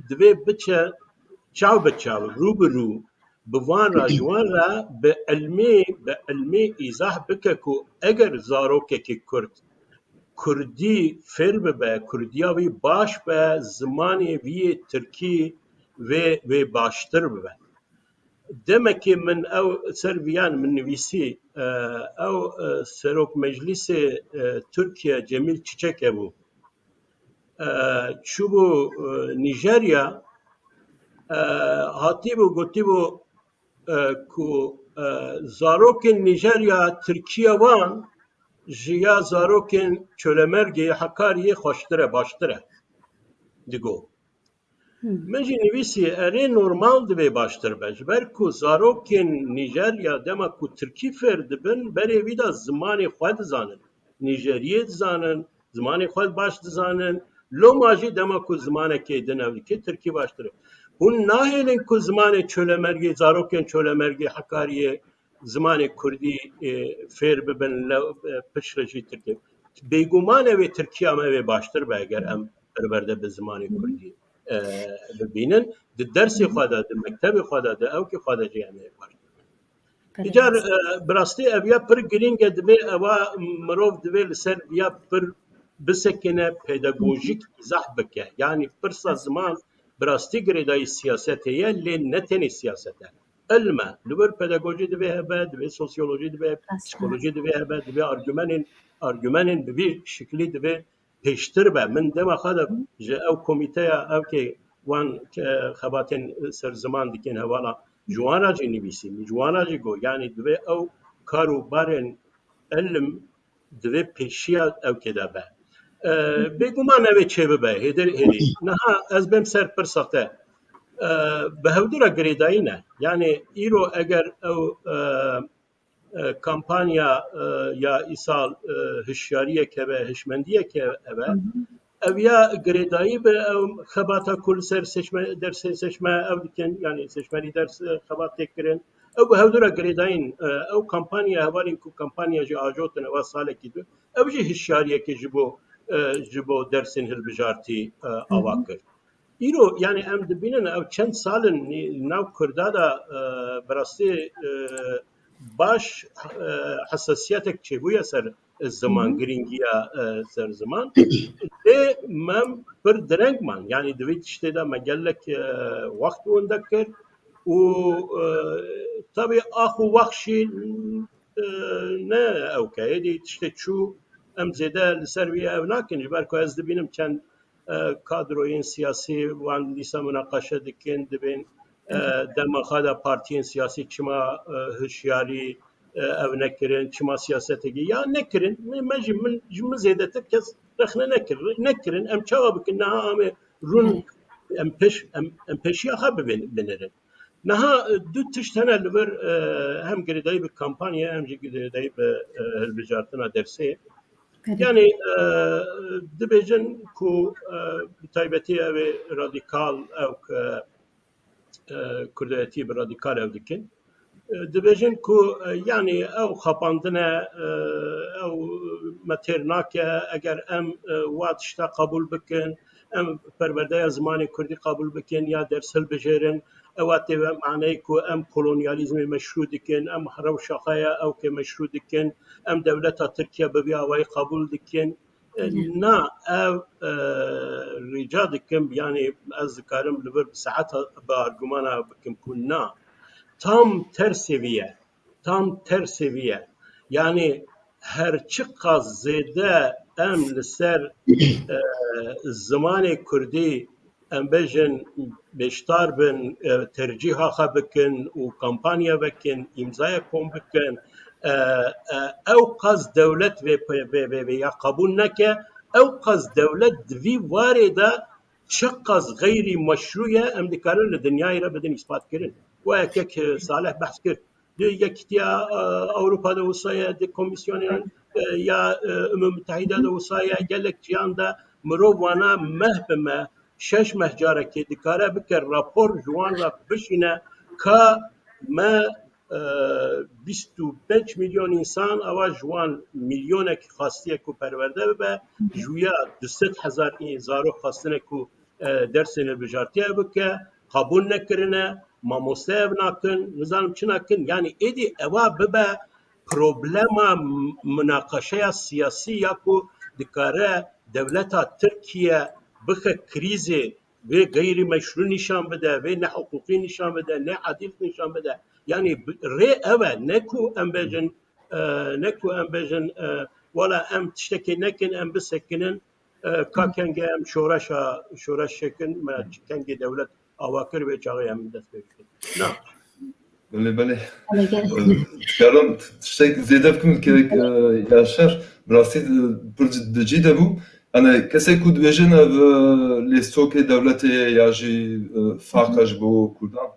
دبی بچه چاو بچاو روبرو بوان را جوان را به علمی ایزاح بکه که اگر زاروکه که کردی فر به کردیاوی باش به زمانی وی ترکی و باشتر به demek ki من او سربیان من نویسی او سروک مجلس ترکیه جمیل چیچک بو چوبو نیجریا هاتی بو گوتی بو کو زاروکن نیجریا ترکیه وان جیا زاروکن چولمرگی حکاریه خوشتره باشتره دیگو من جی نویسی اره نورمال دبی باشتر بج برکو زاروکن نیجریا دما کو ترکی فرد بن بری ویدا زمانی خود زانن نیجریه زانن زمانی خود باش زانن لو ماجی دما کو زمانه که دنوی که ترکی باشتره هون ناهلن کو زمان چولمرگی زاروکن چولمرگی حکاریه زمان کردی فر ببن پشرجی ترکی بیگمانه و ترکیه همه و باشتر به اگر هم بربرده به زمان کردی ببینن درس خدا د مکتب خدا د او که خدا جامعه باشد اجار براستی اویا پر گرینگ دبی اوا مروف دبی لسر بیا پر بسکنه پیداگوژیک izah بکه yani پرسا زمان براستی گریدای siyasete ye le neteni siyasete علمه لبر پیداگوژی دبی هبه دبی سوسیولوژی دبی پسیکولوژی دبی هبه دبی argümanın bir şekli dبی پیشتر به من دما خدا او کمیته او که وان خباتن سر زمان دکن حوالا جوانا جی نویسی جوانا جی گو یعنی دوی او کارو بارن علم دوی پیشیا او که ده به بگومان اوی چه به هدی نه از بهم سر پرساته به هودورا گریدایی نه یعنی ایرو اگر او kampanya ya isal hişyariye ke ve hişmendiye ke eve evya gredayı be xabata kul ser seçme derse seçme evdiken yani seçmeli ders xabat tekrin ev hevdura gredayın ev kampanya havalin ku kampanya ji ajotun eva sale kidu ev ji hişyariye ke jibo dersin hilbijarti avakir İro yani em dibinin ev çend salın nav kurdada براستی باش حساسیتک چه بویا سر زمان گرینگیا سر زمان ده من پر درنگ من yani دوید işte da megellek وقت اندکر و tabi ahu vakşi ne اوکی دی işte çu em zede serviye ev nakin belki az dibinin çend kadroyun siyasi van lisa münakaşa dikin dibin دما خدا پارتیین سیاسی چما هشیاری او نکرین چما سیاستگی یا نکرین مجی من جم زیاده کس رخنه نکرین ام چاوا بکن نه ام رون ام پیشیا خب بنرن نه دو تشتنه لبر هم گریدایی به کمپانیا هم گریدایی به هلبجارتنا درسی yani dibêjin ku bi taybetî ev radikal ew Kurdiyetî bi radikal ev dikin dibêjin ku yani ew xapandine ew me têr nake eger em wa tişta qebûl bikin em perwerdeya zimanê Kurdî qebûl bikin ya ders hilbijêrin ewa têve maneyê ku em kolonyalîzmê meşrû dikin em rewşaxeya ew kê meşrû dikin em dewleta Tirkiye bi vî awayî qebûl dikin na ev rica dikim yani ez dikarim li bir saeta bi argumana bikim ku na tam ter seviye yani her çi qas zêde em li ser zimanê Kurdî em bêjin beşdar bin tercîha xwe bikin û kampanya bikin îmzaya kom bikin ew qas dewlet vê ya qebûl neke ew qas dewlet di vî warê de çi qas geyrî meşrû ye em dikarin li dinyayê re bidin îspat kirin wekek Saleh behs kir یکتیا Avrupa'da وسایه د کمیسیونن یا متحده وسایه گلک جیان دا مرووانا مهبمه شش مهجاره که دکاره بکر راپور جوان را بشینه که ما 25 میلیون انسان اوا جوان میلیونه که خاصیه کو پرورده به جویا 200,000 زارو خاصنه کو درسین بجارتیه بکه قبول نکرنه ماموسته ناکن نظام چی ناکن یعنی ایدی اوا ببه problema münakaşaya siyasi ya ku dikare devleta Türkiye bıkı krizi ve gayri meşru nişan bede ve ne hukuki nişan bede ne adil nişan bede yani re eve ne ku embejin valla em tişteki nekin em bisekinin kakenge em şoraş şekin kenge devlet avakir ve çağı em dest bekliyor. Ne? بله کارم تشتک زیاده بکن که یاشر براستی پر جدی بود. انا کسی کود ویژن و لیستوک دولت یاجی فاقش بو کردان.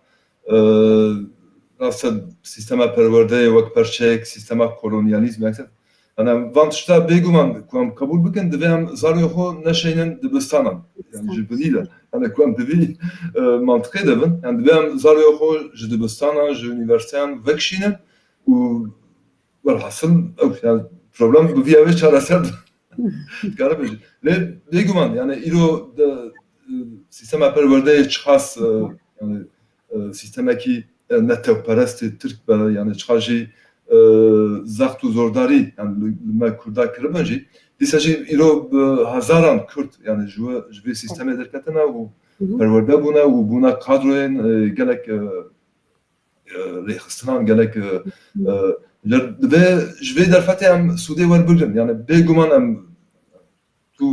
راست سیستم پرورده وقت پرچک سیستم کولونیالیسم یکسر. انا وانتشتا بیگمان کوام قبول بکن دوام زاریو خو نشینن دبستانم. Yani jibniyle. Yani kuam devi mantıklı devin. Yani ben zarıyor ko jidibistana, üniversiteden vekşinin u velhasıl yani problem bu bir çaresel. Garip. Ne güman yani ilo sistema perverde çıkas yani sistemaki netperest Türk yani çıkacı zaktu zordari yani me kurda kırmacı دیساجی ایرو هزاران کرد یعنی جوی سیستم درکتنه و پرورده بونه و بونه کادروین گلک ریخستنان گلک و جوی درفتی هم سوده ور بگرن یعنی بگمان هم تو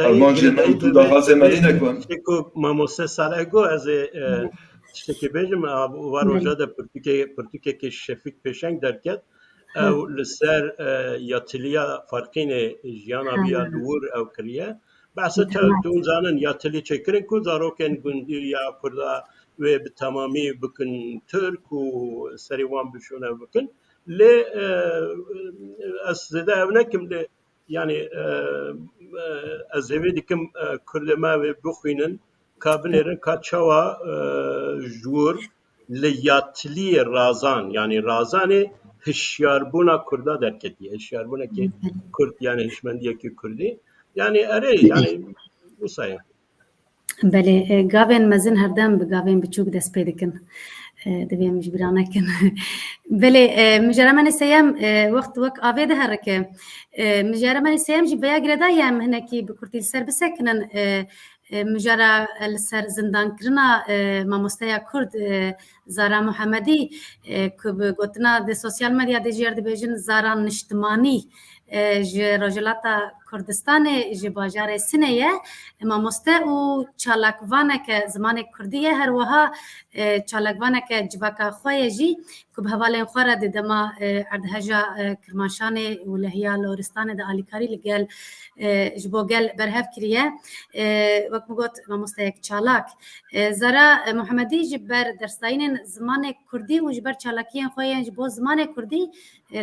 آلمانجی من تو داغاز مدینه کن شکو ماموسه ساله گو از شکی بیجم وار وجاده پرتوکه که شفیک پیشنگ درکت او لسر یاتلیا فرقینه جیانا بیا دور او کریه بحث تون زانن یاتلی چکرین کو زاروکن گندی یا کردا و به تمامی بکن ترک و سریوان بشونه بکن لی از زده اونکم لی yani az evvel dikim kurdema ve bukhinin kabinerin kaçava jur liyatli razan yani razani hişyarbuna kurda derketi hişyarbuna ki Kürt yani hişmendiye ki Kürdi yani yani bu sayı. Bale gavên mezin herdem bi gavên biçûk dest pê dikin divê mijbîran nekin belê mijaremenê sêyem wext wek avê de herike mijaremenê sêyem jî veya girêdayê em hinekî bi Kurtî li ser bisekinin mijara li ser zindankirina mamosteya Kurd Zara Muhemedî ku bi gotina de sosyal medyadê jî dibêjin zaran niştimanî ji Rojhilata Kurdistanê ji bajarê Sineyê mamoste û çalakvaneke zimanê Kurdî ye her wiha çalakvaneke civaka xwe ye jî ku bi hevalên xwe re di dema erdheja Kirmaşanê û Lehiya Loristanê de alîkarî li gel ji bo gel berhev kiriye wek min got mamosteyek çalak Zara Muhemedî ji ber dersayînên zimanê Kurdî û ji ber çalakiyên xwe yên ji bo zimanê Kurdî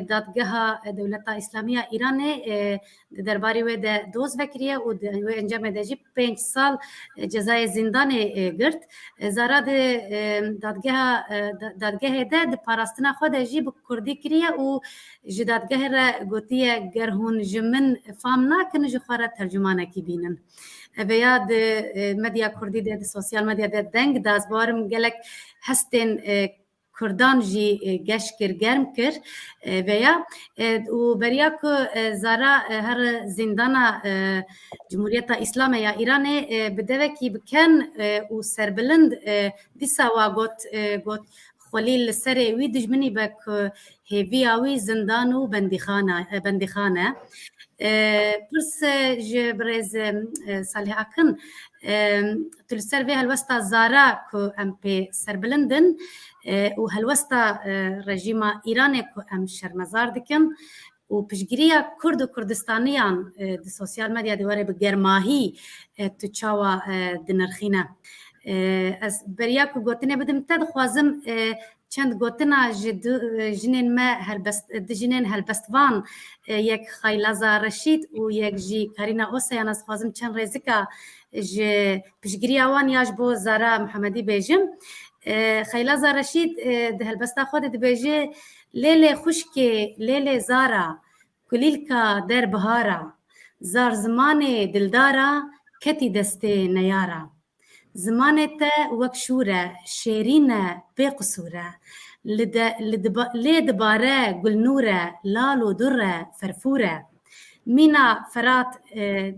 dadgeha Dewleta İslamiya İranê di derbarê wê de doz vekiriye û wê encamê de jî 5 sal cezayê zindanê girt Zara di dadgehê de di parastina xwe de jî bi Kurdî kiriye û ji dadgehê re gotiye ger hûn ji min fam nakin ji xwe re tercümanekî bînin veya di medya Kurdî de di sosyal medya de deng da ez barim gelek hestên Kurdan jî geş kir germ kir veya û beriya ku Zara her zindana Cumhuriyeta İslamê ya İranê bi devekî bikin û serbilind dîsa wa got xwelî li serê wî dijminî be ku hêviya wî zindan û bendîxan e pirs ji birêz Salih Akin tu li ser vê helwesta Zara ku em pê serbilindin û helwesta rejîma İranê ku em şermezar dikin û piştgiriya Kurd û Kurdistaniyan di sosyal medyadê were bi germahî tu çawa dinirxîne ez beriya ku gotinê bidim te dixwazim چند گوتنا جنین ما جنین هلبستوان یک خیلازا رشید و یک جی کارینا اوسیان از خوازم چند رزکا ج پشگیری آوان یاش بو زارا محمدی بیجم خیلازا رشید ده هلبستا خود ده بیجه لیل خوشکی لیل زارا کلیلکا در بهارا زار زمان دلدارا کتی دست نیارا زمانت وک شوره شیرینه بی قصوره لدباره گلنوره لال و دره فرفوره مینا فرات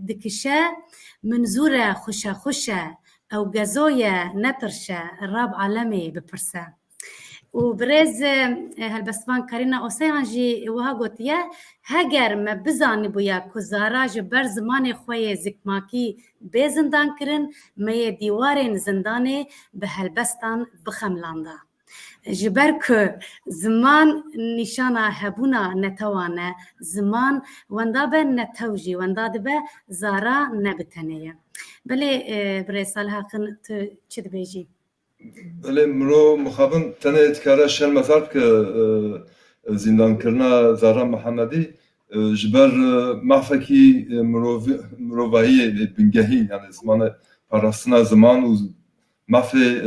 دکشه منزوره خوشه خوشه او گزویه نترشه راب عالمی بپرسه و برز هلبستوان کارینا اوسیان جی وها گوتیه هگر ما بزانی بویا که زارا جبر زمان خوی زکماکی به زندان کرن می دیوارین زندانه به هلبستان بخملانده جبر که زمان نشانه هبونا نتوانه زمان وندا به نتوجی وندا به زارا نبتنیه بله برز سالها کن چی دبیجی؟ بله مرو مخابن تنه اتکاره شل مزار که زندان کرنا زارا محمدی جبر محفکی مروایی بنگهی یعنی زمان پاراستنا زمان و محفه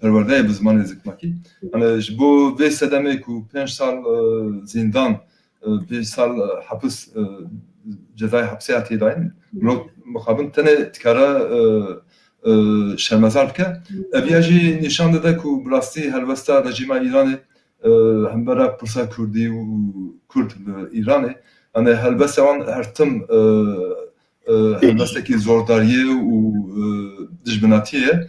پرورده به زمان زکماکی یعنی جبو وی سدمه که 5 سال زندان 5 سال حبس جزای حبسی اتی داین مرو مخابن تنه اتکاره شرمزار بکه بیاجی نشان داده که براستی هلوستا رژیم ایرانی همبره پرسا کردی و کرد ایرانی یعنی هلوستا آن هرتم هلوستا که زورداریه و دشمناتیه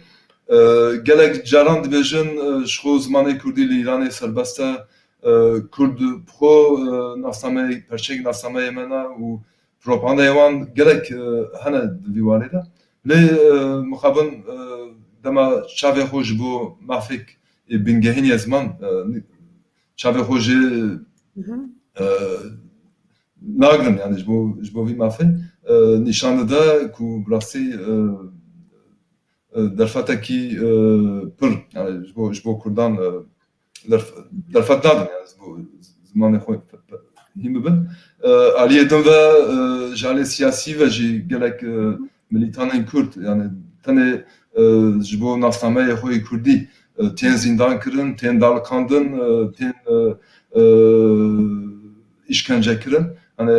گلک جاران دبیجن شخو زمانی کردی ایرانی سربستا کرد بخو ناسنامه پرچک ناسنامه منا و پروپاگاندا یوان گلک هنه دیواره ده لی مخابن دما چاوی خوش بو مافک بنگهینی زمان چاوی خوش ناگرن یعنی جبو وی مافه نشان ده کو براستی درفته کی پر یعنی جبو کردان درفت دادن یعنی جبو زمان خوی هیم ببن علیه دم و جالی سیاسی و جی گلک ملیتانین کرد yani tane جبو ناسنامه خوی کردی تین زندان کردن تین دالکاندن تین işkence کردن yani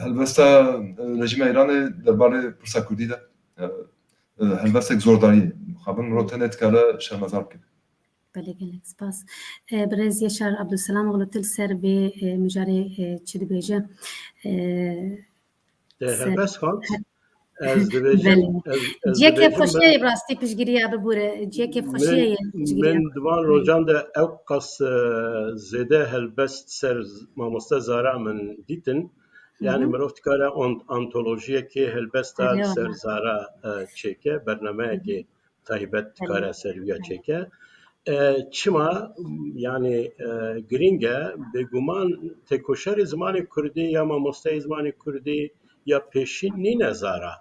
helbesta rejim ایرانی درباره پرسا کردی ده helbesta زورداری خبر روتنت کاره شرمزار کرد بله گلک سپاس برز یشار عبدالسلام غلطل سر به مجاری چی بیجه helbest خان از دبیجم جه که خوشیه براستی پشگیریه ببوره جه که خوشیه من دوان روزان ده او قص زده هلبست سر ماموستا زارا من دیتن yani مروفت کاره آنتولوژیه که هلبست سر زارا چکه برنامه که تایبت کاره سرویا چکه چما yani گرینگه بگومان تکوشر زمان کردی یا ماموستا زمان کردی یا پیشین نینه زارا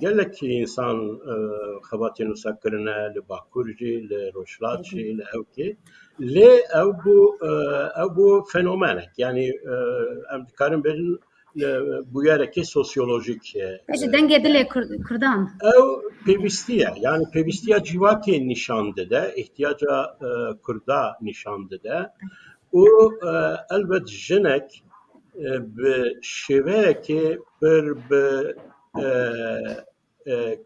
گلک انسان خواتین سکرنه لباکورجی لروشلاتجی لأوکی لی او بو فنومنک yani ام کارم بین بویارکی سوسیولوژیک ايش دنگه دلی کردان او پیوستیه yani پیوستیه جواکی نشان داده احتیاجا کردا نشان داده او البته جنک به شیوه که پر به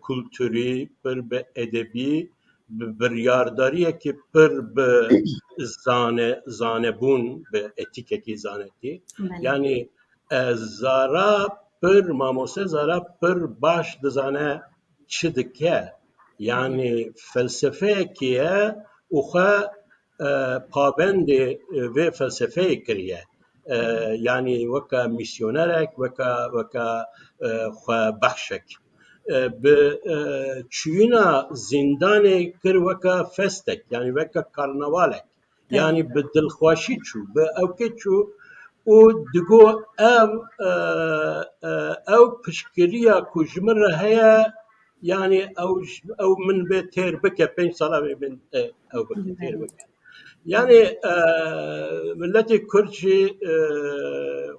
کلتوری پر به ادبی بریارداری که پر به زانبون به اتیکه کی زانتی یعنی زارا پر ماموسه زارا پر باش دزانه چی دکه یعنی فلسفه کیه اوخه پابند و فلسفه کریه yani وکا میسیونرک وکا خو بخشک به چوینا زندان کر وکا فستک yani وکا کارناوالک yani به دلخواشی چو به اوکی چو او دگو او پشکریا کجمر هیا yani او من به تیر بکه 5 ساله من او بکه تیر بکه Yani milleti Kürtçi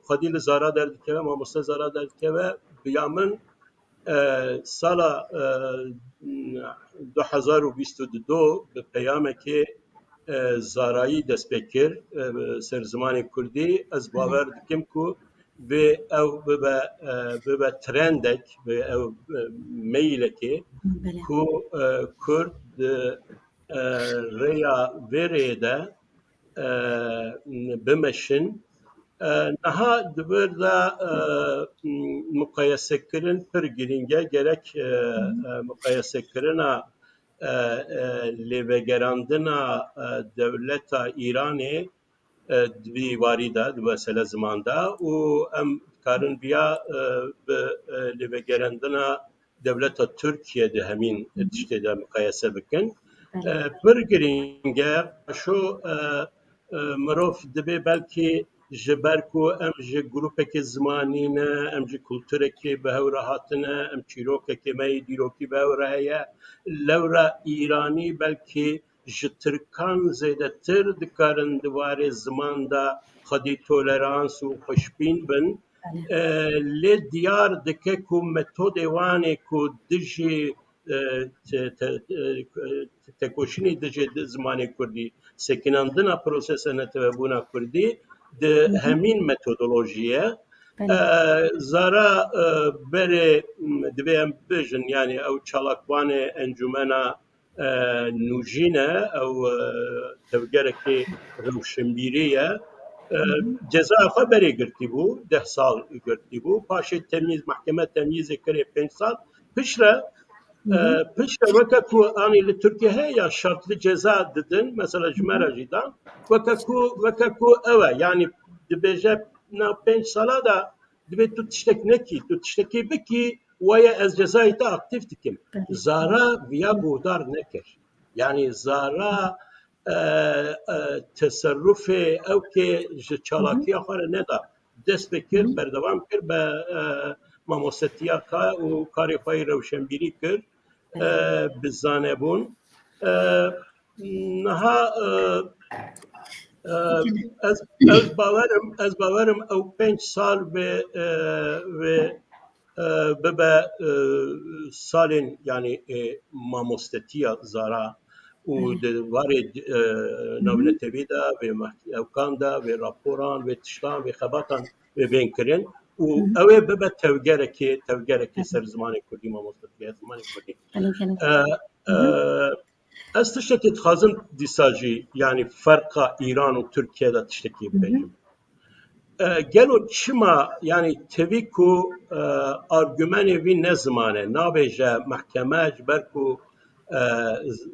xwedî li zara derdikeve, mamoste zara derdikeve biyamın sala 2022 bi peyamekê zarayî dest pê kir ser zimanê Kurdî. Ez bawer dikim ku vê ew bibe trendek, vê ew meylekê ku Kurd di rêya vê rêyê de bimeşin. Niha dibir de mukayesekirin pir giring e, gerek mukayesekirina lêvegerandina dewleta Îranê di warî de di mesele ziman de û em karin biya bi lêvegerandina dewleta Tirkiye de hemîn tiştê de mukayese bikin. Pir giring e şo mirov dibe belkî ji ber ku em ji grupekê zimanî ne, em ji kulturekê bi hev re hatine, em çîrokekê me yê dîrokî bi hev re heye, lewra Îranî belkî ji Tirkan zêdetir dikarin di warê ziman de xwedî tolerans û xweşbîn bin. Lê diyar dike ku metodê wanê ku dijî tekoşînê dijî zimanê Kurdî, sekinandina prosesa netewebûna Kurdî di hemîn metodolojiyê zara berê divê em bijin yani ew çalakvanê encûmena Nûjîn e, ew tevgerekê rewşenbîrî ye. Cezaya xwe berê girtîbû, 10 sal girtîbû, paşê temîz mehkeme temîzê kirê 5 sal. Piştre weke ku anî li Tirkiye heye ya şartlı ceza didin, mesela ji me re jî dan, weke ku ew e, yani dibêje nav 5 sala da divê tu tiştek nekî, tu tiştekî bikî, waye ez cezayê te aktif dikim. Zara viya guhdar nekir. Yani zara teserrufê ew kê ji çalakiya xwe re neda. Dest pê kir, berdevam kir be mamostetiya xwe û karê xwe yê rewşenbîrî kir bi zanebûn. Niha ez bawerim ew 5 sal vê bibe salên yani mamostetiya zara û di warê navnetevî de vê evkan de vê raporan vê tiştan vê xebatan vê bên kirin û ew ê bibe tevgerekê ser zimanê Kurdî, mamostetiya zimanê Kurdî. Ez tiştekî dixwazim dîsa jî yani ferqa Îran û Tirkiye de tiştekî bibêjim. Gelo çima yani tevî ku argümanê wî ne zimane nabêje mehkeme ji ber ku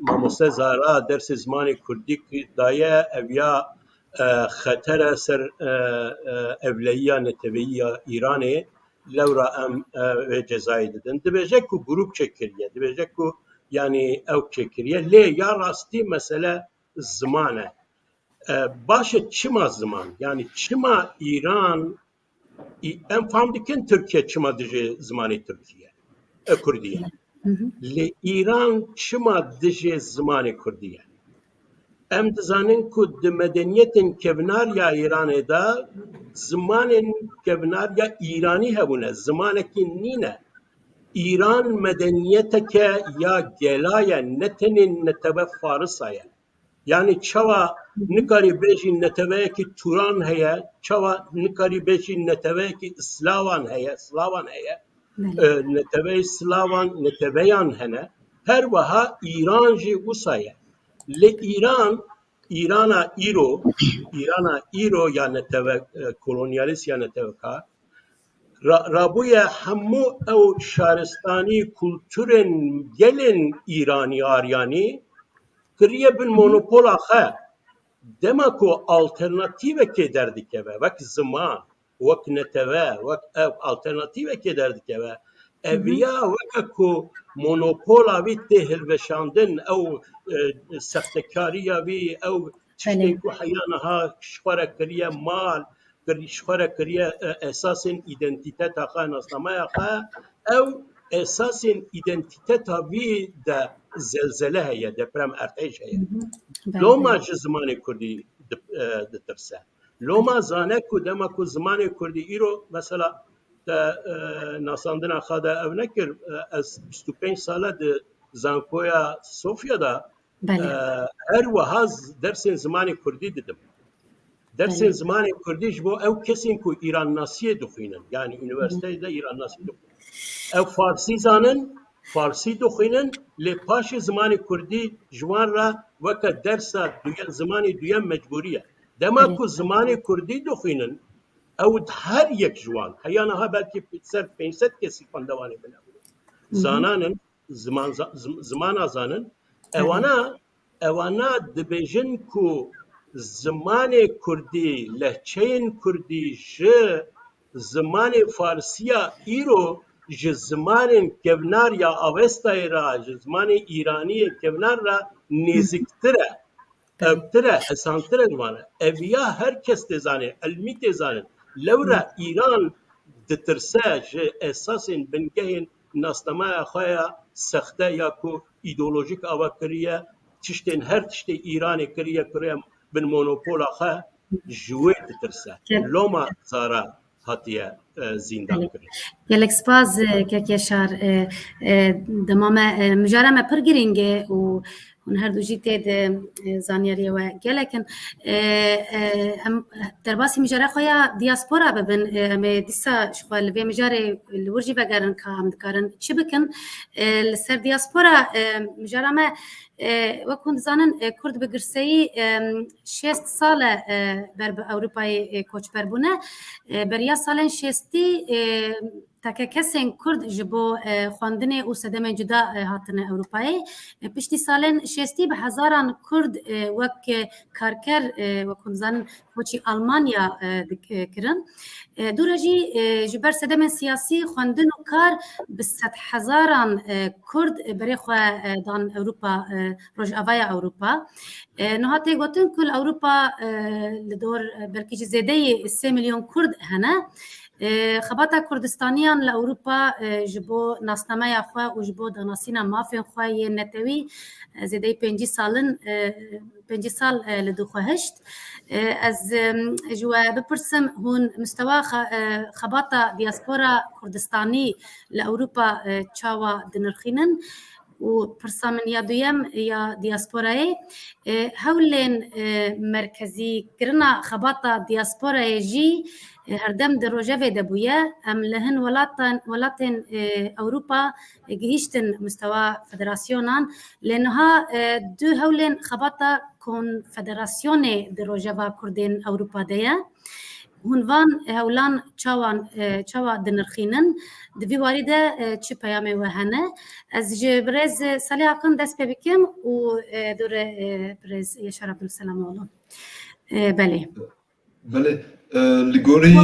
mamoste zara dersê zimanê Kurdî daye ev ya xetere ser evleyiya netewîya Îranê lewra em vê cezayê didin. Dibêje ku grup çêkiriye, dibêje ku yani ew çêkiriye lê ya rastî mesele ziman e. Baş e çima ziman yani çima İran em fam dikin Tirkiye çima dijî zimanê Tirkiye Kurdiye. Lê İran çima dijî zimanê Kurdiye. Em dizanin ku di medeniyetên kevnariya Îranê de zimanên kevnariya İranî hebûne, zimanekî nîne. İran medeniyeteke ya gelaye ne tenê netebe Farisa ye. Yani çawa nikarî bêjî neteweyekî Turan heye, çawa nikarî bêjî neteweyekî Slavan heye, neteweyê Slavan neteweyan hene, her wiha İran jî wisa ye. Lê İrana îro ya netewek kolonyalîst ya netewekar rabûye hemû ew şaristanî kulturên gelên İranî aryanî kiriye bin monopola xwe. Dema ku alternatîvekê derdikeve, wek ziman, wek neteve, wek ev alternatîvekê derdikeve, eviya weke ku monopola wî tê hilveşandin, ew sextekariya wî, ew tiştê ku heya niha ji xwe re kiriye mal, ji xwe re kiriye esasên îdentîteta xwe, nasnameya xwe, ew esasên identiteta wî de zelzele heye, deprem ertêş heye. Loma ji zimanê Kurdî ditirse. Loma zane ku dema ku zimanê Kurdî îro mesela nasandina xwe de ev nekir, ez 25 sala di zankoya Sofya'da her wiha dersên zimanê Kurdî didim. Dersên zimanê Kurdî ji bo ew kesên ku îrannasiyê dixwînin, yani üniversiteyê de îrannasî dixwînin. Ew Farsî zanin, Farsî dixwînin, lê paşê zimanê Kurdî ji wan re weke dersa zimanê duyem mecbûrî ye. Dema ku zimanê Kurdî dixwînin, ew her yek ji wan, heya niha belkî ser 500 kesî xwendewanê bine. Zananin, zimana zanin, ewana dibêjin ku zimanê Kurdî, lehçeyên Kurdî ji zimanê Farsiya îro ji zimanên kevnar ya Avestayê ra, ji zimanê İraniyê kevnar ra nêzîktir e. Evtir e, esantir e wan e. Eviya herkes tê zanê, elmî tê zanin. Lewre İran ditirse ji esasên bingehên nasnamaya xwe ya sexte ya ku îdeolojik ava kiriye, tiştên her tiştê İranê kiriye bin monopola xwe ji wê ditirse. Loma zara hatiye zindan kirin. Gelek spas Kekeşar, demame mijara me pir giring e û hûn her du jî tê de zanyariyê we gelekin em derbasî mijara xwe ya diaspora bibin, em ê dîsa ji xwe li vê mijarê li wir jî vegerin ka em dikarin çi bikin li ser diaspora mijara me wek hûn dizanin Kurd bi girseyî 6 sal e ber bi Ewropayê koçber bûne, beriya salên 60 تاکه کسین کرد جبو خواندن و صدمه جدا هاتنه اروپایی پشتی سالن شستی به هزاران کرد وک کارکر و کنزان وچی آلمانیا کرن دورجی جبر صدمه سیاسی خواندن و کار به 100,000 کرد برای خو دان اروپا روجاوای اروپا نهاتی گوتن کل اروپا لدور بلکی زیاده 3 میلیون کرد هنه خباتا کردستانیان لأوروپا جبو ناسنامه خوا و جبو داناسینا مافین خوا یه نتوی زیده 5 سال لدو خواهشت از جوا بپرسم هون مستوى خباتا دیاسپورا کردستانی لأوروپا چاوا دنرخینن و پرسامن یا دویم یا دیاسپورای هولین مرکزی کرنا خباتا دیاسپورای جی هردم در روجه دبویه ام لهن ولاتن اوروپا گهیشتن مستوى فدراسیونان لانها دو هولین خباتا کنفدراسیون در روجه کردین اوروپا دیا هونوان هولان چاوا دنرخینن دوی وارده چی پیامه وهنه از جبرز سالی اکن دست بکم و دور برز یشار عبدالسلام اولو بله لگوری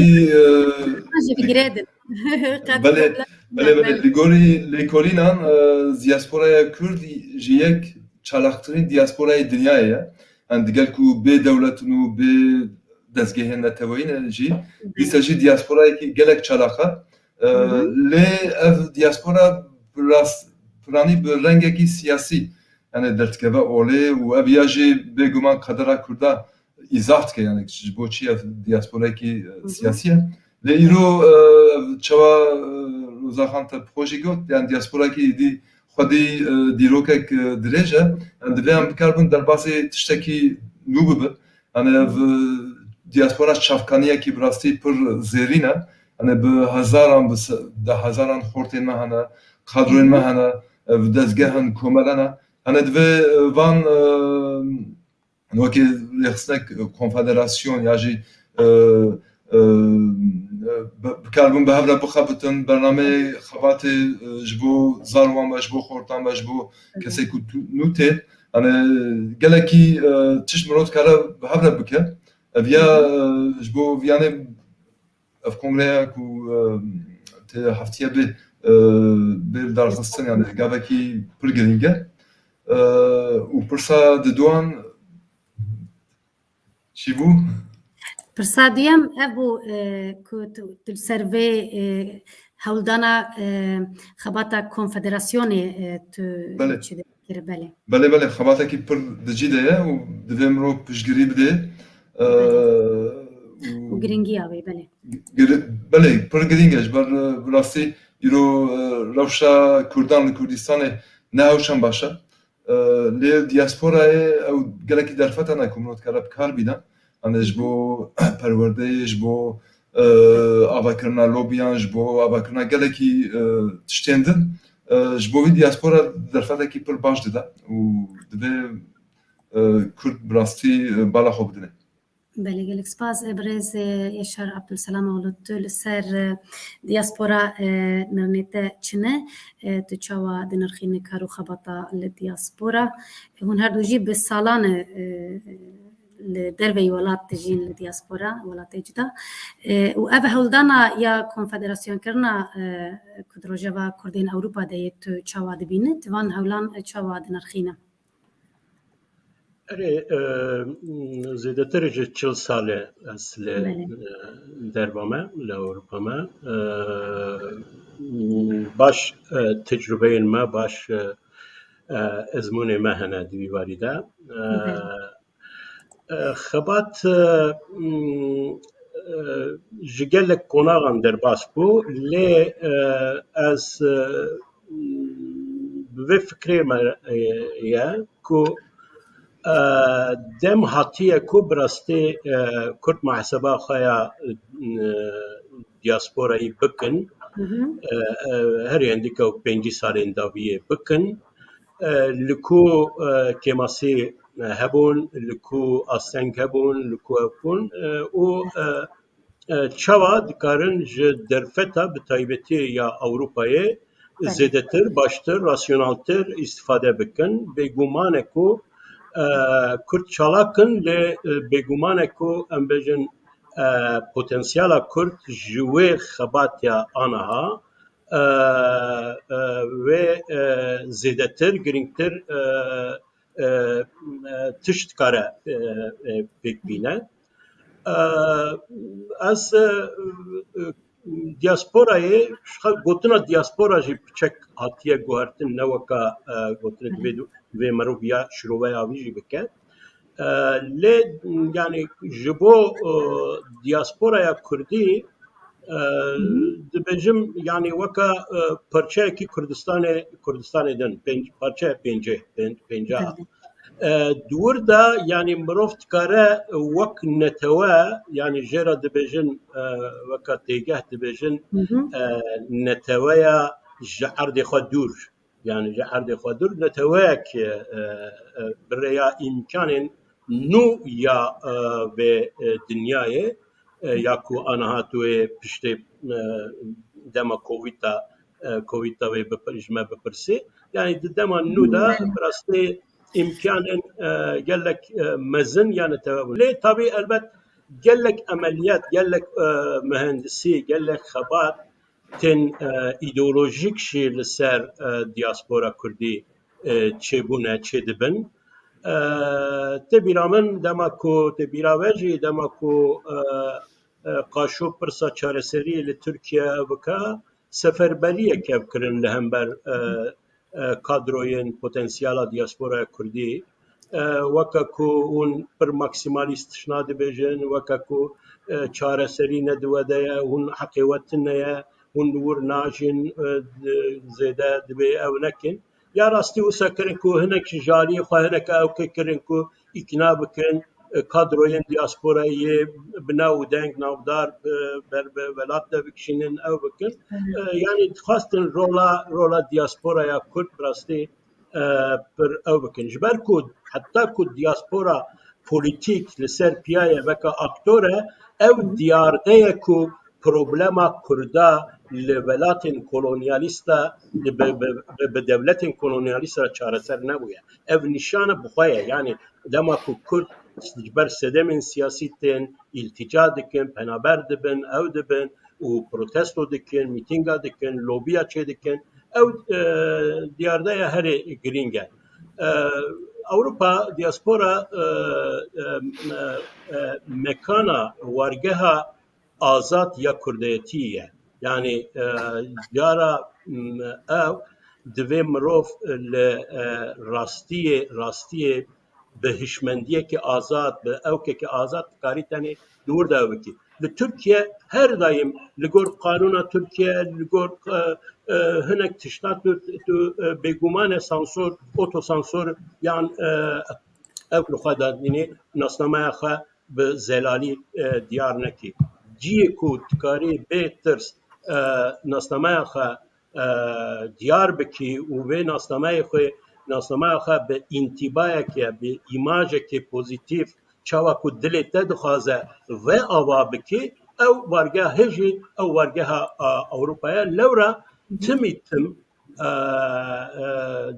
لگوری لیکولینان دیاسپورای کرد جیک چالاخترین دیاسپورای دنیایه and digal ku be devletun u be dezgehên netewîn jî dîsa jî diasporayekî gelek çalaxa lê ev diaspora piranî bi rengekî siyasî yani derdikeve olê û ev ya jî bêguman qedera Kurda îzah dike yani ji bo çi ev diasporayekî siyasî ye lê îro çawa Rozaxan te projê got yani diasporayekî êdî xwedî dîrokek dirêj e divê em bikarbin derbasê tiştekî nû bibe yani ev diaspora çavkaniyekî bi rastî pir zêrîn e yani bi hezaran de hezaran xortên me hene kadroyên me hene ev dezgehên komelan e yani divê van wekî rêxistek konfederasyon ya jî bikarbin bi hev re bixebitin bernameyê xebatê ji bo zarwan me ji bo xortan me ji bo kesê ku nû tê yani gelekî tişt mirov dikare bi hev re bike ev ya ji bo viyanê ev kongreya ku tê heftiye bê darxistin yani gavekî pir giring e û pirsa di duan çi bû Pirsa duyem ev bû ku tu li ser vê هولدانا خباتا کنفدراسیونی تو بله. چی دکر بله بله خباتێکی پڕ دەجیدەیە و دەبێ مرۆڤ پشتگیری بدێ و گرنگی آوی بله بله پڕ گرنگەش بەڕاستی ئیرۆ ڕەوشە کوردان لە کوردستانê نەهاوشان باشە لێ دیاسپۆرایê ew gelekî derfeta ne ku mirotkare bikar bîne an ji bo perwerdeyê ji bo avakirina lobiyan ji bo avakirina gelekî tiştên din ji bo vî diaspora derfetekî pir baş dide û divê Kurd bi rastî bala xwe bidine. بله گلک سپاس ابرز یشار عبدالسلام اولوتو لسر دیاسپورا نرنیته چنه تو چاوا دنرخین کارو خباتا لدیاسپورا هون هر دوجی به سالان لدروی ولات تجین لدیاسپورا ولات اجدا و اوه هولدانا یا کنفدراسیون کرنا کدروجوا کردین اوروپا دیت تو چاوا دبینه توان هولان چاوا دنرخینه اره زیادتر از 40 ساله اصل دربامه لأوروپا باش تجربه ما باش ازمون ما هنه دیواری ده خبات جگلک کناغم در باس بو لی از به فکر ما یا کو دم هاتیه کو براستی کرد محسبه خوایا دیاسپورایی بکن هر یندی که 5 سالین داویه بکن لکو کماسی هبون لکو آسنگ هبون لکو هبون و چوا دکارن درفتا به تایبتی یا اوروپایی زیادتر باشتر راسیونالتر استفاده بکن به گمانه کو Kurd çalakın le begumane ku em bejin potansiyala Kurd ji wê xebatya anaha ve zêdetir girîngtir tişt dikare pêk bîne ez diasporayê gotina diaspora jî piçek hatiye guhertin ne weka gotina ve marubya şuroveya wî jî bike lê yani ji bo diasporaya Kurdî dibêjim yani weka parçeyekî Kurdistanê din parçeya pênceh dûr da yani mirov dikare wek netewe yani jêra dibêjin weka têgeh dibêjin neteweya ji erdê xwe dûr yani ji erdê xwe dûr neteweyek birêya îmkanên nû ya vê dinyayê ya ku aniha tu yê piştê dema Covid'a wê ji me bipirsî yani di dema nû da bi rastî imkanên gelek mezin ya netewe bûn lê tabî elbet gelek emeliyat gelek mühendisî gelek xebat tên îdeolojik jî li ser diaspora Kurdî çêbûne çê dibin tebîra min dema ku tebîra we jî dema ku qaşo pirsa çareseriyê li Tirkiye bike seferberiyek ev kirin li hember kadroyên potansiyala diaspora Kurdî weka ku hûn pir maksimalîst tişna dibêjin weka ku çareserî nediwede ye hûn heqê we tune ye hûn wir najin zêde dibê ew nekin ya rastî wisa kirin ku hinek ji jaliyê xwe hinek ewkê kirin ku îkna bikin kadroyên diasporayê bi nav û deng navdar ber welat de bikişînin ew bikin yani dixwastin rola diasporaya Kurd bi rastî pir ew bikin ji ber ku heta ku diaspora polîtîk li ser piyayê veka aktor e ew diyardeye ku problema Kurda li welatên kolonyalîst de bi devletên kolonyalîst re çareser nebûye ev nîşana bixwe ye yani dema ku Kurd ji ber sedemên siyasî tên îltica dikin penaber dibin ew dibin û protesto dikin mîtînga dikin lobiya çê dikin ew diyardeya herê girîng e Avrupa diaspora mekana wargeha azad ya Kurdiyetî ye يعني جارا او دوی مروف راستیه به هشمندیه که آزاد به اوکه که آزاد کاری تنی دور دا وکی لترکیه هر دایم لگور قانون ترکیه لگور هنک تشتات تو بگومان سانسور اوتو سانسور یعنی اوکلو خدا دینی ناسنامه خوا به زلالی دیار نکی جیه کو تکاری بهترس ناسنامه خوا دیار بکی و به ناسنامه خوا به انتباه که به ایماژ که پوزیتیف چاوا کو دلت دخوازه و آوا بکی او وارگه هجی او وارگه اروپایا لورا تمیتم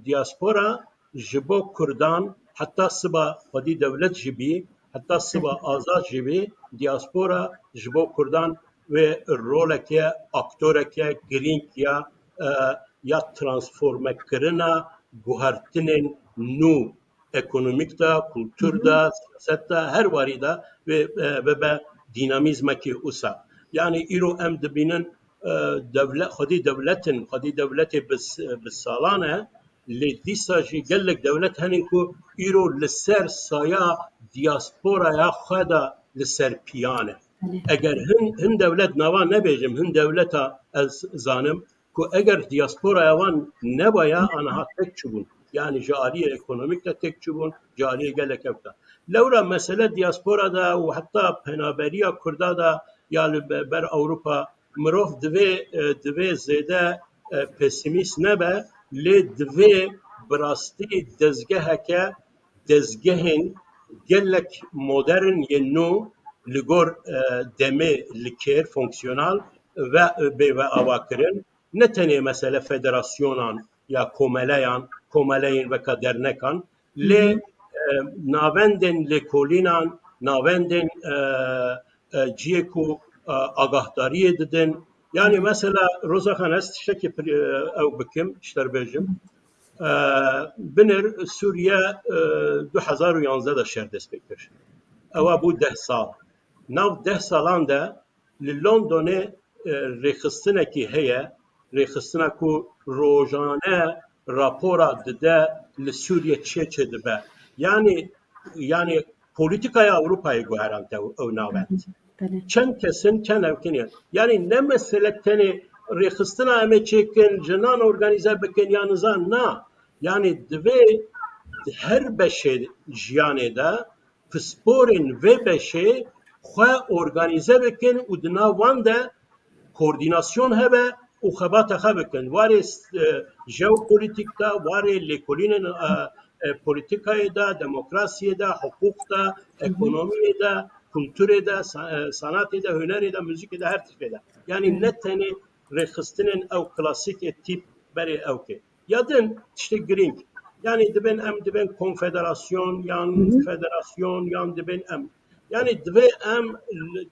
دیاسپورا جبو کردان حتی سبا خودی دولت جبی حتی سبا آزاد جبی دیاسپورا جبو کردان و رولکه اکتورکه گرینگ یا ترانسفورمه کرنا گوهرتنین نو ekonomik da, kültür da, siyaset da, her vari da ve dinamizme ki usa. Yani iro em dibinin خودی devleti bis salane li disa jî gelek devlet henin ku îro li ser saya diasporaya xwe da li ser piyane. Eger hin devlet nava nebêjim, hin devleta ez zanim ku eger diasporaya wan nebaya anaha tek çubun. Yani cariye ekonomik de tek çubun, cariye gelek evda. Lewra mesele diaspora da ve hatta penaberiya Kurda da yani ber Avrupa مرۆڤ divê zêde pesimîst nebe lê divê bi rastî dezgeheke dezgehên gelek modern yên nû li gor demê li kêr fonksiyonal ve bêve avakirin ne tenê mesele federasyonan ya komeleyên veka dernekan lê navendên lêkolînan navendên ciyê ku agahdariye dedin. Yani mesela Rozahan est şeki ev bikim işler bejim. Binir Suriye 2011 da şer dest bekir. Eva bu 10 sal. Nav 10 salan da li London'e rexistineki heye rexistina ku rojane rapora dide li Suriye çeçe dibe. Yani politikaya Avrupa'yı guherante o navent. Çend kesin çend evkiniyen. Yani ne mesele teni rexistina eme çekin, cinan organize bikin yanıza na. Yani dve her beşe jiyaneda psporin ve beşe xwe organize bikin u dina wan de koordinasyon hebe u xebata xe bikin. Varê jeopolitikta, varê lêkolînên politikayê da, demokrasiyê da, hukukta, ekonomiyê da, kültürê de, sanatê de, hunerê de, müzikê de, her tiştê de. Yani ne tenê rêxistinên ew klasikê tîp berê ew ke. Ya din tiştê girîng. Yani dibin konfederasyon, yan federasyon, yan dibin em. Yani divê em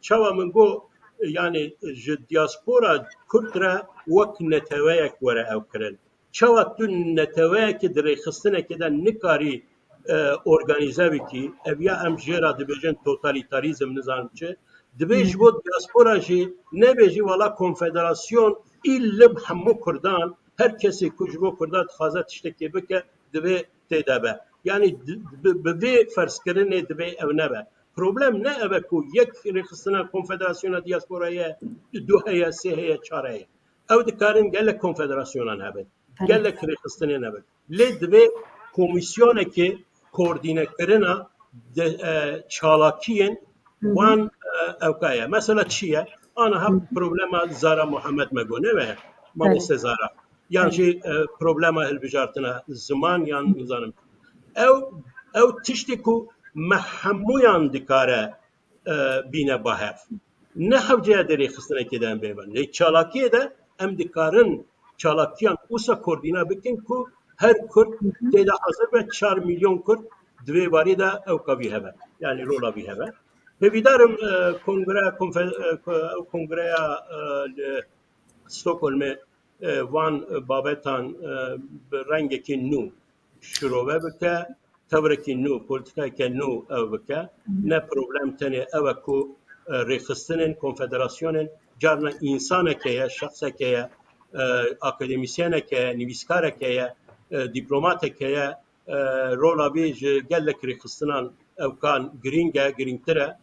çawa min got yani ji diaspora Kurd re wek neteweyek were ew kirin. Çawa tu neteweyekê di rêxistinekê de nikarî organize bikî, ev ya em jêra dibêjin totalitarizm nizanim çi, divê ji bo diaspora jî nebêjî wala konfederasyon îlib hemû Kurdan, her kesê ku ji bo Kurda dixwaze tiştekê bike, divê tê de be. Yani bi vê ferzkirinê divê ev nebe. Problem ne ev ku yek rêxistina konfederasyona diasporaya du heye, sê heye, çar heye. Ew dikarin gelek konfederasyonan hebin. Gelek rêxistinên hebin. Lê divê komisyonekê koordinekirina çalakiyên wan evkaya. Mesela çiye? Ana hep problema Zara Muhammed Megone ve Mamiste Zara. Yani şey problema hilbijartina zaman yan zanım. Ev tişti ku mehmuyan dikare bine bahef. Ne havcaya deri xistinekê de em bêvan. Lê çalakiyê de em dikarin çalakiyan usa koordina bikin ku her Kurd têda hazır ve 4 milyon Kurd divê varî de ew kavî hebe. Yani rola vî hebe. Hêvîdarim kongreya Stockholmê van babetan bi rengekî nû şirove bike, tevrekî nû, politikayeke nû ew bike. Ne problem tenê ew e ku rêxistinên konfederasyonên جارنا إنسانك شخصك أكاديميسيانك نویسکارك دیپلماتك رولا بيج قال لك رخصتنا أو كان جرينترا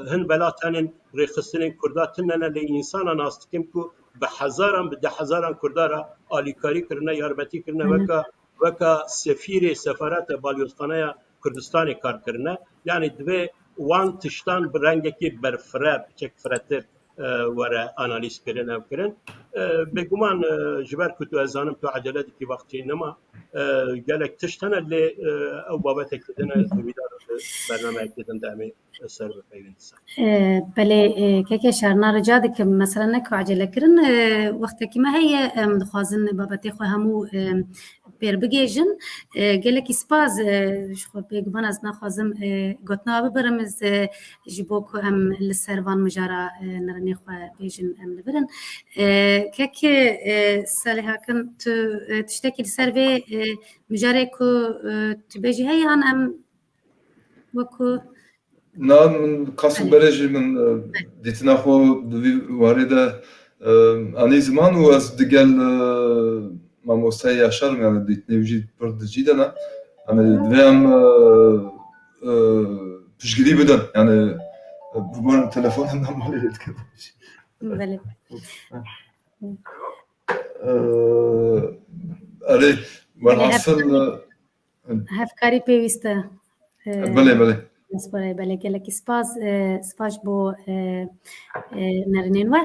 هن بلاتن رخصتن كرداتنا لإنسان ناستكم كو بحزارا بده حزارا كردارا آلیکاری کرنا یارمتی کرنا وكا سفارات باليوستانيا كردستاني كار كرنا يعني دوي وان تشتان برنگكي برفراب چك فراتر ورا اناليز كرنا وكرن بگمان جبر كتو ازانم تو عجلة كي وقتي نما قالك تشتان اللي او بابتك كدنا زميدار برنامج كدن دامي سر بفيدنسا بله که شرنا رجا دکم مثلا نکو عجله کرن وقتی که ما هی مدخوازن بابتی خو همو بیر بگیجن گلکی سپاز شخو بگمان از نخوازم گوتنا ببرم از جبوکو هم لسروان مجارا نرنی خو بیجن هم لبرن که سالی هاکن تو تشتکی لسروی مجاره کو تبیجی هی هن هم وکو نعم من قصد برجي من ديتنا خو واردة أني زمان وأز دقال ما موسى شرم يعني ديتني وجيت برد جدا أنا دوام تشجري بدن يعني بقول التلفون أنا ما لقيت كذا بله أري والحصل هفكاري بيوستا بله نسبرای بله گلکی سپاس بو نرنین و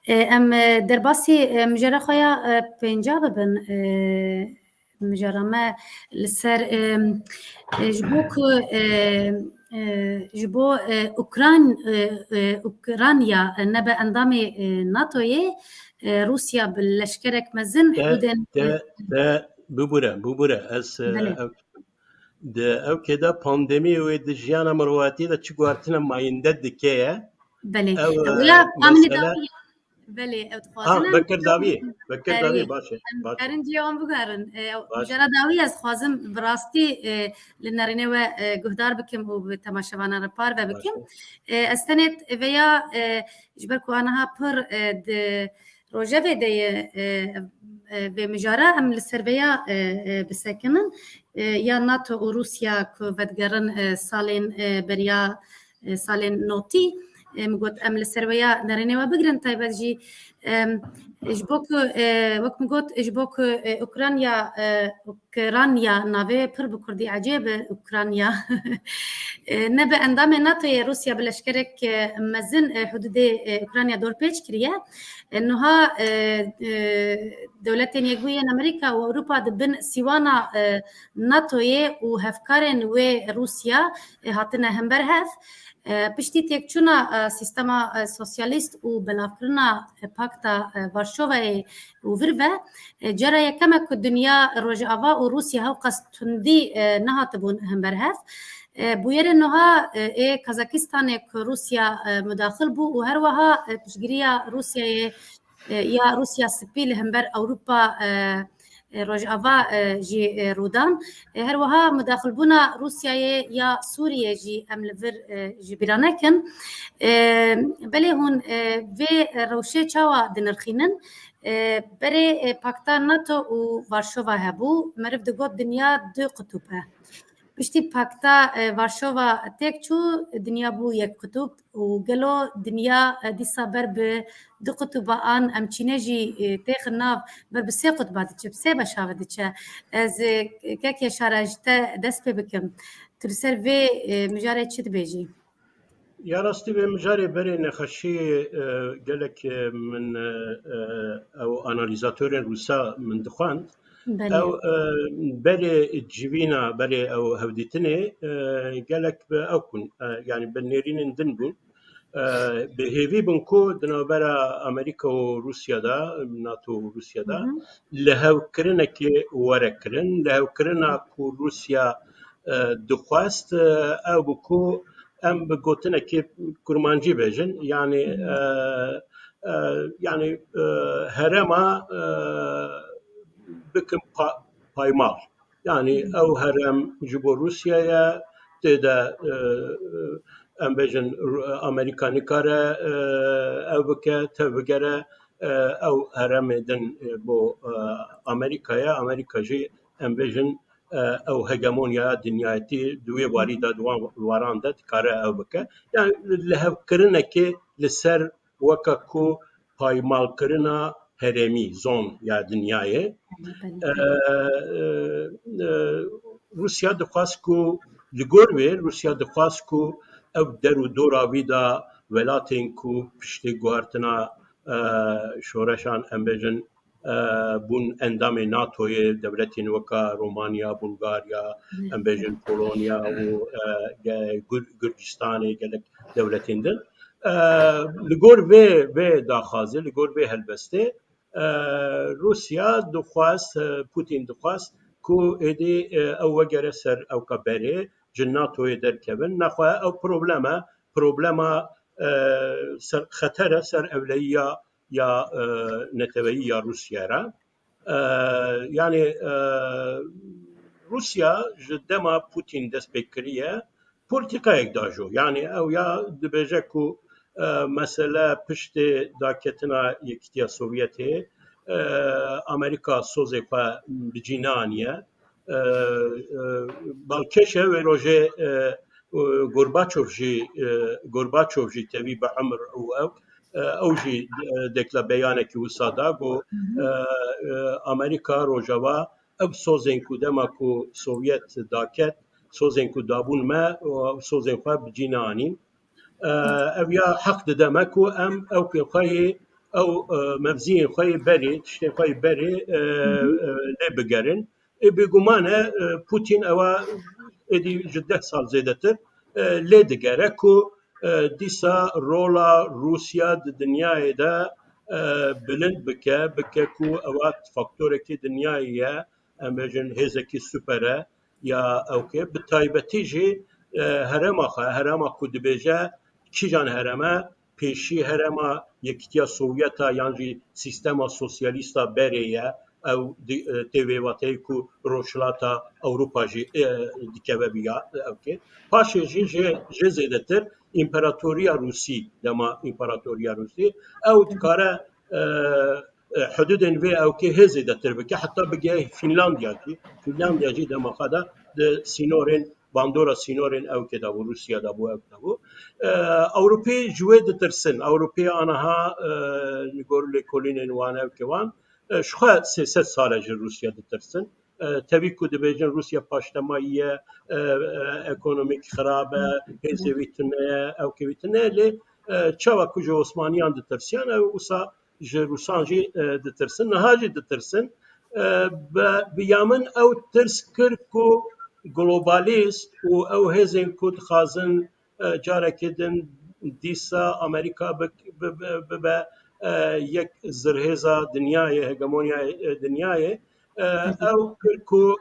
ام در باسی مجرد خویا پنجاب بن مجرد ما لسر جبو اوکرانیا نبا اندام ناتوی روسیا باللشکرك مزن حدودن ببوره از ده او كده بانديمي ودجيانا مرواتي ده تشغوارتنا ماينده دكيه بله او ولا امن داوي بله او تخوازن بكر داوي باشه كارن جيوم بغارن مجرد داوي از خوازم براستي لنرينه و گهدار بكم و تماشاوانا رپار و بكم استنت ويا جبركو انها پر د روجه ده به مجاره ام لسربيا بسكنن یا ناتو و روسیا که ودگرن سالین بریا سالین نوتی مگوت ام لسرویا نرینه و بگرن تایبت جی اجبوک وقت مگوت اجبوک اوکرانیا ناوی پر بکردی عجیب اوکرانیا نبه اندام ناتو روسیا بلشکرک مزن حدود اوکرانیا دور پیچ کریه انها دولتين يقوين امريكا واوروبا دبن سيوانا ناتوي وهفكارن وروسيا هاتنا همبرهف پشتی تکچونا سیستما سوسیالیست و بلافرنا پاکتا وارشوه و وربه جرا یکمه که دنیا روژاوا و روسیا هاو قصتندی نهاتبون همبرهف بویر نها کازاکستان که روسیا مداخل بو و هر وها پشگیریا روسیا یا روسیا سپیل همبر اوروبا روجاوا جي رودان هر وها مداخل بنا روسيا يا سوريا جي املفر جي بيرانكن بلي هون في روشي چاوا دنرخينن بري باكتان ناتو و وارشووا هبو مرف دو دنيا دو قطوبه بشتی پاکتا وارشووا تکچو دنیا بو یک قطب و گلو دنیا دیسا بر به دو قطب آن امچینه جی تیخ ناف بر بسه قطبات چه بسه بشاوه دیچه از که شارجتا دست پی بکم ترسر وی مجاره چی بیجی يا راستي بمجاري بري نخشي قالك من او اناليزاتورين روسا من دخان او بري جيبينا بري او هوديتني قالك اوكن يعني بالنيرين دنبون بهيفي بنكو دنابرا امريكا وروسيا دا ناتو وروسيا دا لهو كرنا كي وركرن لهو كرنا كو روسيا دخواست او بكو ام بگوتنه که کرمانجی بیجن يعني هرما بكم بايمال يعني او هرم جبو روسيا تدا ام بجن امریکا نکاره او بکه تبگره او هرم دن بو امریکا جی ام بجن او هجمونیا دنیایتی دوی واریدا دوان ده کاره او بکه yani لهو کرنه که لسر وکا کو پایمال کرنا هرمی زون یا دنیای روسیا دخواست کو لگور وی روسیا دخواست کو او درو دورا ویدا ولاتین کو پشتی گوارتنا شورشان امبجن بون اندام ناتوی دولتین وکا رومانیا بلغاریا امبجن پولونیا و گرجستان گلک دولتین دن لگور وی داخازه لگور وی هلبسته روسیا دخواست پوتین دخواست کو ادی او وگره سر او کبره جناتوی درکبن نخواه او پروبلما سر خطر سر اولیا یا نتوی یا روسیا را yani Rusya dema Putin dest bekiriye politikayek dajo yani ev ya dibêje ku mesela piştî daketina Yekîtiya Sovyetê Amerika sozê xwe bicînaniye balkêşe wê rojê Gorbaçov jî tevî bi emr û ew jî dekla beyanekî wisa da got Amerika rojava ev sozên ku dema ku Sovyet daket sozên ku dabûn me sozên xwe bicînanîn ev ya heq dide me ku em ewkên xwe yê ew mevziyên xwe yê berê tiştên xwe yê berê lê bigerin bêguman e Putin ewa êdî ji 10 sal zêdetir lê digere ku dîsa rola Rusya di dinyayê de bilind bike ku ewa faktorekî dinyayê ye em bêjin hêzekî süper e ya ewkê bi taybetî jî herema ku dibêje kîjan hereme pêşî herema Yekîtiya Sovyeta yan jî sîstema sosyalîsta berê ye ew tê vêvateyê ku rojhilata Ewropa jî dikeve biya ewkê paşê jî jê zêdetir İmparatoriya Rusî dema İmparatoriya Rusî ew dikare hududên vê ewkê hê zêdetir bike heta bige Finlandiya jî dema xwe de di sînorên bandora sînorên ewkê de bû Rusya da bû ew de bû Ewropê ji wê ditirsin Ewropê aniha li gor lêkolînên wan ewkê wan ji xwe 300 sal e ji Rusya ditirsin tevî ku dibêjin Rusya paştemayî ye ekonomîk xirab e hêzê wî tune ye ewkê wî tune ye lê çawa ku ji Osmaniyan ditirsiyan ew wisa ji Rusan jî ditirsin niha jî ditirsin biya min ew tirs kir ku globalîst û ew hêzên ku dixwazin carekê din dîsa Amerîka bibe yek zirhêza dinyayê hegemonya dinyayê ew kir ku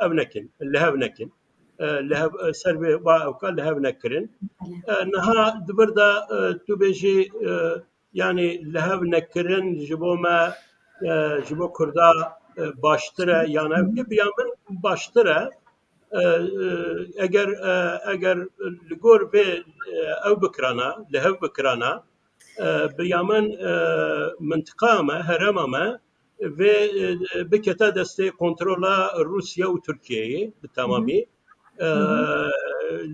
ev nekin lihev nekin ser vê ewka lihev nekirin niha dibir de tu bêjî yani lihev nekirin ji bo me ji bo Kurda baştir e yan evkê biya min baştir e eger li gor vê ew bikirana lihev bikirana biya min mintiqa me herema me vê bikete destê kontrola Rusya û Tirkiyeyê bi temamî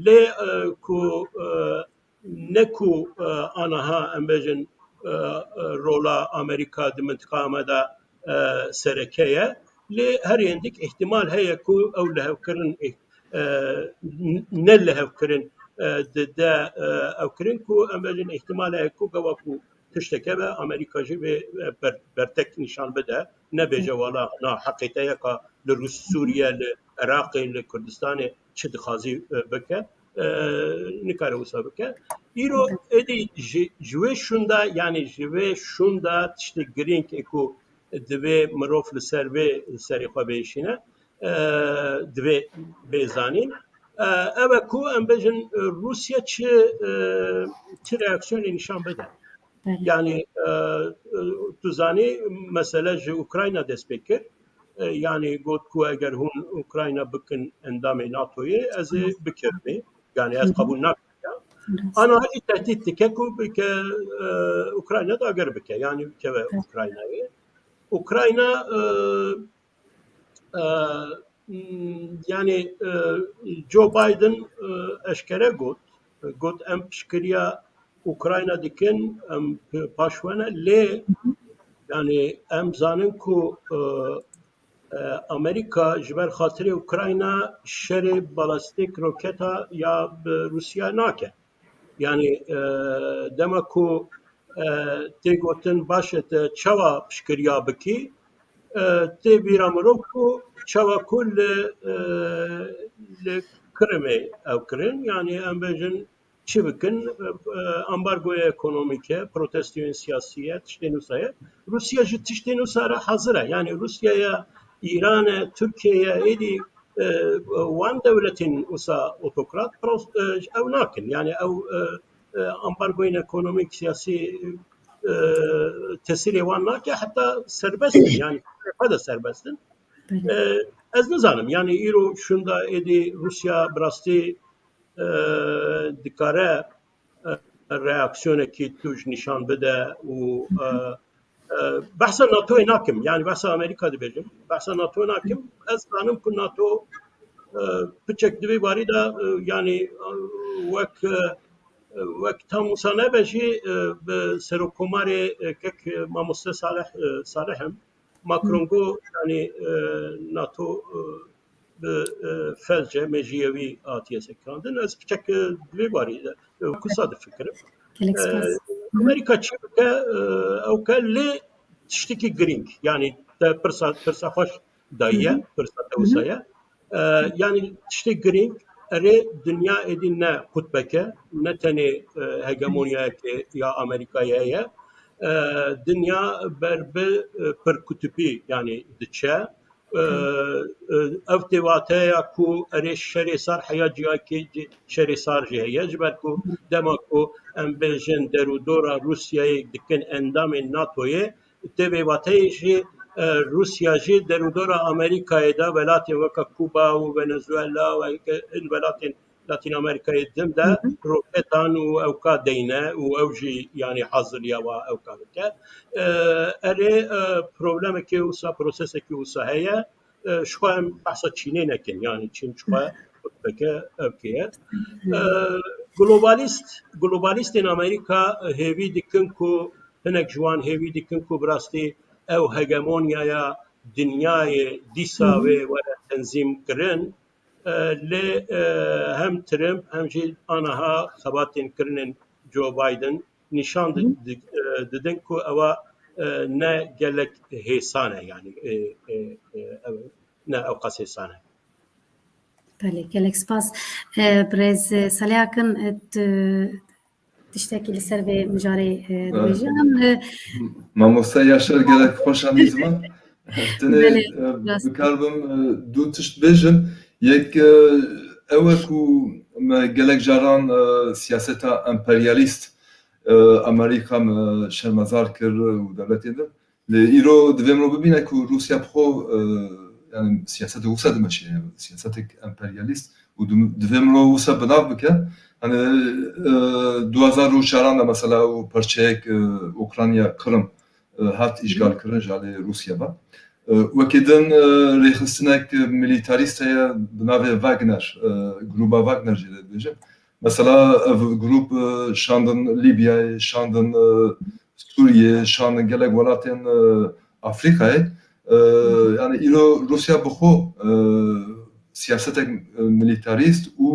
lê ku ne ku aniha em bêjin rola Amerika di mintiqa me de sereke ye lê herên dik ihtimal heye ku ew lihevkirin ne lihevkirin de ew kirin ku em bêjin ihtimal heye ku gewa ku tişteke ve Amerika jî vê bertek nîşan bide nebêje wala na heqê te yeka li Sûriye li Iraqê li Kurdistanê çi dixwazî bike nikare wisa bike îro êdî ji wê şûnda yani ji wê şûnda tiştê girîng ku divê mirov li ser vê serê xwe bêşîne divê bêzanîn ev e ku em bêjin Rusya çi reaksiyonê nîşan bide yani tu zanî mesele ji Ukrayna dest pê kir yani got ku eger hûn Ukrayna bikin endamê NATOyê ez ê bikirim yani ez kabul nakim. Ana hacı tehdit dike ku bike Ukrayna da agar bike yani bike ve Ukrayna'yı. Ukrayna yani Joe Biden eşkere got em pişkiriya Ukrayna dikin em paşvana le yani em zanin ku Amerika ji ber xatirê Ukrayna şerê balastik roketa ya bi Rusya nake. Yani dema ku tê gotin baş e te çawa pişkiriya bikî tê bîra mirov ku çawa ku li Krimê ew kirin yani em bêjin çi bikin ambargoya ekonomîke, protestoyên siyasî ye, tiştên wisa ye. Rusya ji tiştên wisa re hazir e. Yani Rusya'ya, İran'a, Türkiye'ye êdî wan devletên wisa otokrat ew nakin. Yani ew ambargoyên ekonomîk, siyasî tesirê wan nake heta serbestin yani da serbestin. Ez nizanim yani îro şunda êdî Rusya bi rastî dikare reaksiyonekî tuj nîşan bide û behsa NATO'yê nakim yani behsa Amerîka dibêjim behsa NATO'yê nakim ez zanim ku NATO piçek di vê barî de yani wek tam wisa nebe jî bi serokkomarê kek mamoste Salihim Macron yani NATO bi felce meciyevî hatiye sekandin ez piçek di vê barî de kusa difikirim. Amerika çi bike ew ke lê tiştekî girîng yani te pirsa xweş dayiye pirsa te wisa ye yani tiştê girîng erê dinya êdî ne qutbeke ne tenê hegemonyayekê ya Amerîkayê ye dinya ber bi pirkutupî yani diçe ev têvateya ku erê şerê sar heya ciyakê şerê sar jî heye ji ber ku dema ku em bêjin derûdora Rusyayê dikin endamên NATO'yê tê vêvateyê jî Rusya jî derûdora Amerîkayê de welatên weka Kuba û Venezuela û welatên Latîn Amerîkayê din de roketan û ew ka deyne û ew jî yani haziriya wa ew ka bike erê problemekî wisa prosesekî wisa heye ji xwe em behsa Çînê nekin yani Çîn ji xwe qutbeke evkê ye globalîstên Amerîka hêvî dikin ku hinek ji wan hêvî dikin ku bi rastî ew hegemonyaya dinyayê dîsa wê were tenzîm kirin lê hem Trump hem jî aniha xebatên kirinên Joe Biden nîşan didin ku ewa ne gelek hêsan e yani ne ew qas hêsan e. Belê gelek spas birêz Salihakin tiştekî li ser vê mijarê dibêjin Mamoste Yaşar gelek xweş an zîman tenê bikarbim du tişt bêjim yek ew e ku me gelek caran siyaseta emperyalîst Amerîka me şermezar kir û devletê din lê îro divê min bibîne ku Rusya bi xwe yani siyasetê wisa dimeşîne siyasetek emperyalîst û divê min wisa binav bike hani 2004 de mesela û parçeyek Ukrayna Kırım hat işgal kirin ji alê Rusya ve wekî din rêxistinek militarîst heye bi navê Wagner grupa Wagner jî dibêjim mesela ev grup şandin Libyayê şandin Sûriyê şandin gelek welatên Afrikayê yani îro Rusya bi xwe siyasetek militarîst û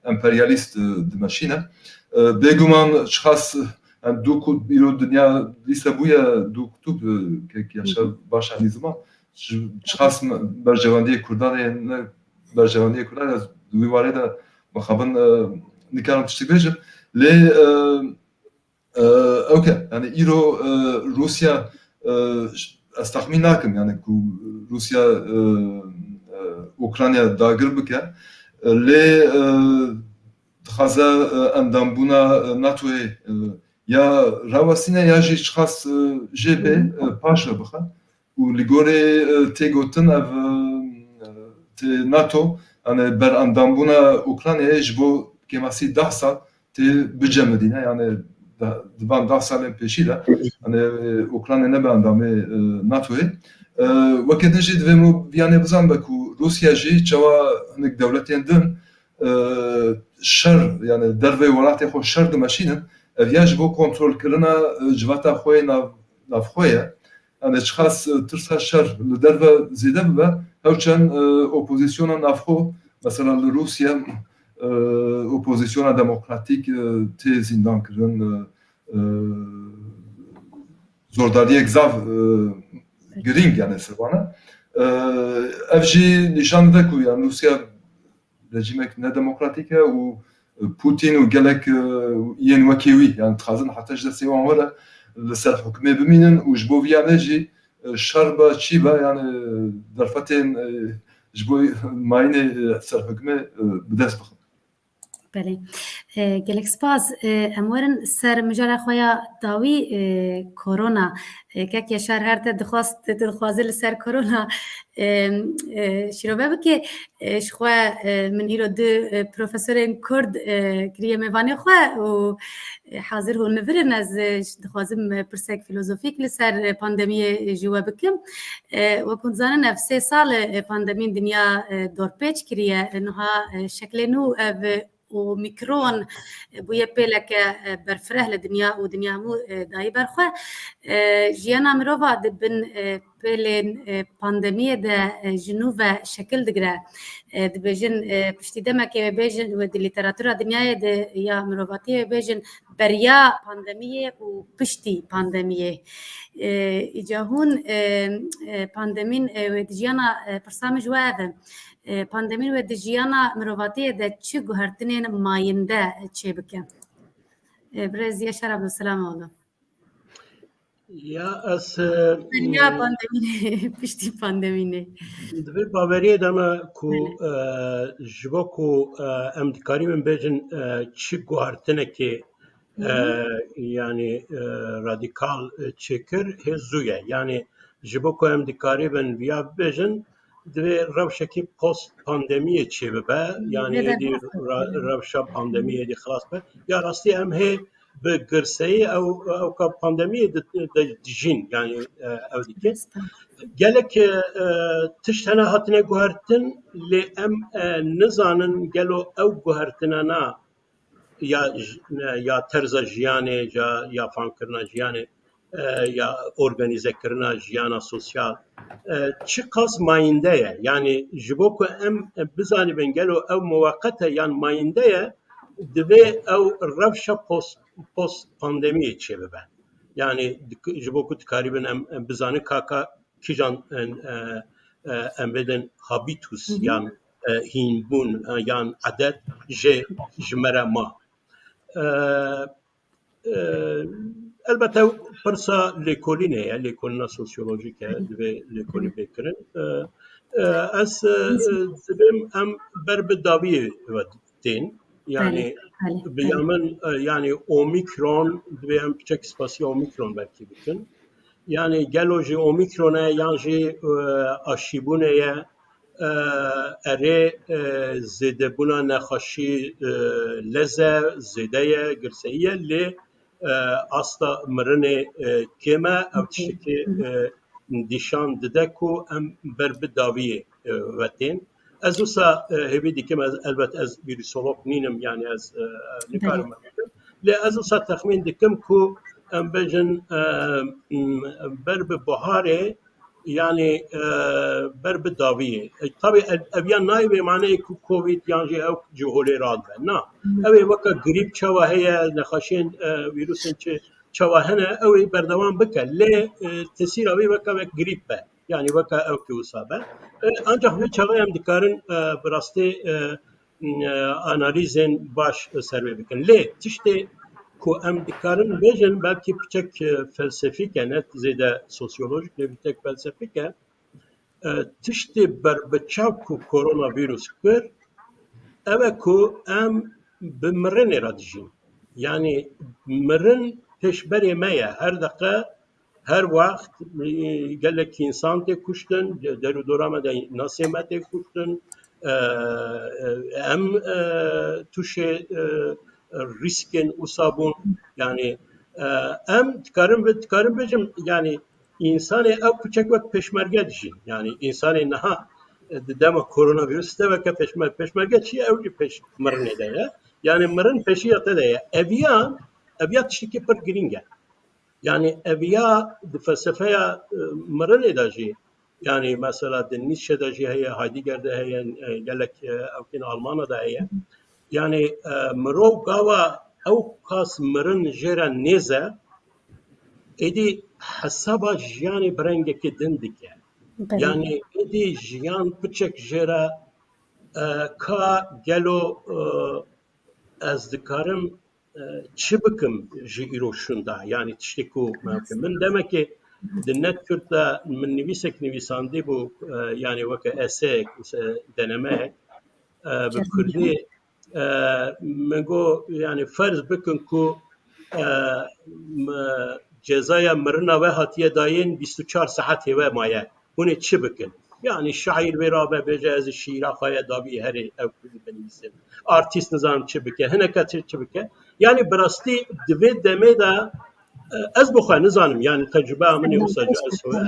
emperyalîst dimeşîne bêguman çiqas du ku îro dinya dîsa bûye du kutûb kek yaşar baş anî ziman çiqas berjewendiyê Kurdan ê ne berjewendiyê Kurdan ez di wî warê de mixabin nikarim tiştî bêjim lê okay yani îro Rusya ez texmîn nakim yani ku Rusya Ukrayna dagir bike lê dixwaze endambûna NATOyê ya rawestîne ya jî çiqas jê bê paş ve bixe û li gorê tê gotin ev NATO yani berendambûna Ukraynayê ji bo kemasî 10 sal tê bicemidîne, yani divan 10 salên pêşî de yani Ukrayna ne berendamê NATOyê. Wekî din jî divê viyanê bizan be ku Rusya jî çawa hinek dewletên din şer, yani dervê welatê xwe şer dimeşînin, ev ya ji bo kontrolkirina civata xwe yê navxwe ye. Yani çiqas tirsa şer li derve zêde bibe, hewçend opozisyona navxwe, mesela li Rusya opozisyona demokratîk tê zîndankirin, zordariyek zav giring yani sirvana. Ev jî nîşan dide ku yani Rusya rejîmek nedemokratîk e û Putin û gelek yên wekî wî yani dixwazin heta ji destê wan were li ser hukmê bimînin û ji bo viyanê jî şer be çî be yani derfetên ji bo mayînê ser hukmê bi dest bixin. بله gelek spas em werin ser mijara xwe ya dawî korona kek yaşar her te dixwaze li ser korona şîrove bike ji xwe min îro du profesorên Kurd kiriye mêvanê xwe û hazir hûn nivirin ez dixwazim pirsek filozofîk li ser pandemiyê ji we bikim wekû dizanin ev 3 sal pandemîn dinya dorpêç kiriye niha şeklê nû ev وميكرون بويا بيلك برفره لدنيا ودنيا مو داي برخه جيانا مروفا دبن بيلين بانديمية دا جنوبا شكل دقرا دبجن بشتي دمك بيجن ودي ليتراتورا دنيا يا مروفاتي بيجن بريا بانديمية وبشتي بانديمية إجاهون بانديمين ودجيانا برسامج واذن pandemîn ve dijiyana mirovatiyê de çi guhertinên mayînde çê bike? Birêz Yaşar Abdulselam oğlu. Ya ez Dünya pandemînê, piştî pandemînê. Divê baveriyê de me ku ji bo ku em dikarîbin bêjin çi guhertinekê yani radikal çêkir hêzû ye. Yani ji bo ku em dikarîbin viya bêjin divê rewşekî post pandemiyê çê bibe, yani êdî rewşa pandemiyê êdî xilas be. Ya rastî em hê bi girseyî ew ka pandemiyê de dijîn, yani ew dike. Gelek tişt hene hatine guhertin lê em nizanin gelo ew guhertinana ya terza jiyanê ya fankirina jiyanê ya organizekirina jiyana sosyal çi qas mayînde ye, yani ji bo ku em bizanibin gelo ew muweqet e yan mayînde ye, divê ew rewşa post pandemiyê çê bibe. Yani ji bo ku dikarîbin em bizanin kaka kîjan em bêdin habitus yan hînbûn yan adet ji me re ma. Elbette pirsa lêkolînê ye, lêkolîna sosyolojîk ye, divê lêkolî bêkirin. Ez dibim em ber bi dawiyê ve tên, yani biya min yani omikron divê em piçek spasî omikron belkî bikin. Yani gelo jî omikrone yan jî aşîbûnê ye erê zêdebûna nexweşî leze zêde ye girseyî ye lê asla mirinê kême ew tiştekî nîşan dide ku em ber bi dawiyê ve tên. Ez wisa hêvî dikim elbet ez vîrusolog nînim, yani ez nikarim lê ez wisa texmîn dikim ku em bêjin ber bi biharê yani ber bi dawiyê. Tabii ev ya nayê maneyê ku Covid yan jî ew ji holê radibe. Na. Ew ê weka grîp çawa heye, nexweşiyên vîrusên çawa hene, ew ê berdewam bike. Lê tesîra wê weka wek grîp be. Yani weka ew ki wisa be. Ancak vê çawa em dikarin bi rastî analîzên baş ser vê bikin. Lê tiştê ku em dikarin bêjin belkî piçek felsefîk e, ne zêde sosyolojik lê piçek felsefîk e. Tiştê berbiçav ku koronavîrus kir, ew e ku em bi mirinê re dijîn. Yani mirin pêşberê me ye. Her deqe, her wext gelekî însan tê kuştin, derûdora me de nasê me tê kuştin, ام توش ریسکن اصابون yani em tkarım bejim yani insanı ev küçük vek peşmerge dişin yani insanı naha dema koronavirüs de vek peşmerge çiğ evci peşmırın edeye yani mırın peşi yatedeye evya tişteki per giringe yani evya felsefeya mırın edeci yani mesela de Nietzsche'de heye Heidegger'de heye gelek evkin Almana'da heye yani مرو گاوا او کاس مرن جرا نزه ادی حسابا جیانی برنگه که دندکه yani edi jiyan bıçak jera ka gelo az dikarım çıbıkım ji iroşunda yani işte ku min demek ki dinnet Kürt'te min nivisandi bu yani vaka esek deneme به کردی منگو یعنی فرض بکن که جزای مرنا و هاتیه داین 24 ساعت و مایه اون چی بکن yani şair ve rabe bece şiira khaya dabi her ev benisin artist nizam çibike heneka çibike yani brasti dve deme da az bu khana nizam yani tecrübe amını usacı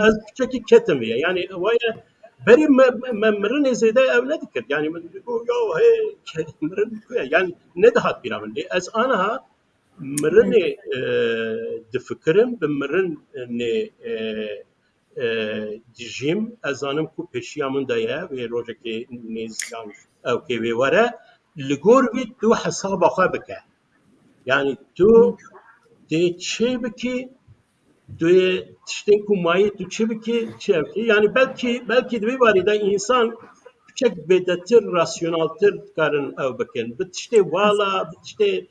az küçük ketim yani vaya beri memrin zede evne dikkat yani bu yo hey memrin yani ne daha bir amel az ana merine difkirim bimrin ne dijim azanım ku peşiyamın daya ve rojeki nezyan evke ve vara ligor ve tu hesaba khabaka yani tu de çebki de tişten kumayı tu çebki yani belki de bir varida insan küçük bedetir rasyonaltir karın ev bakın bu işte valla işte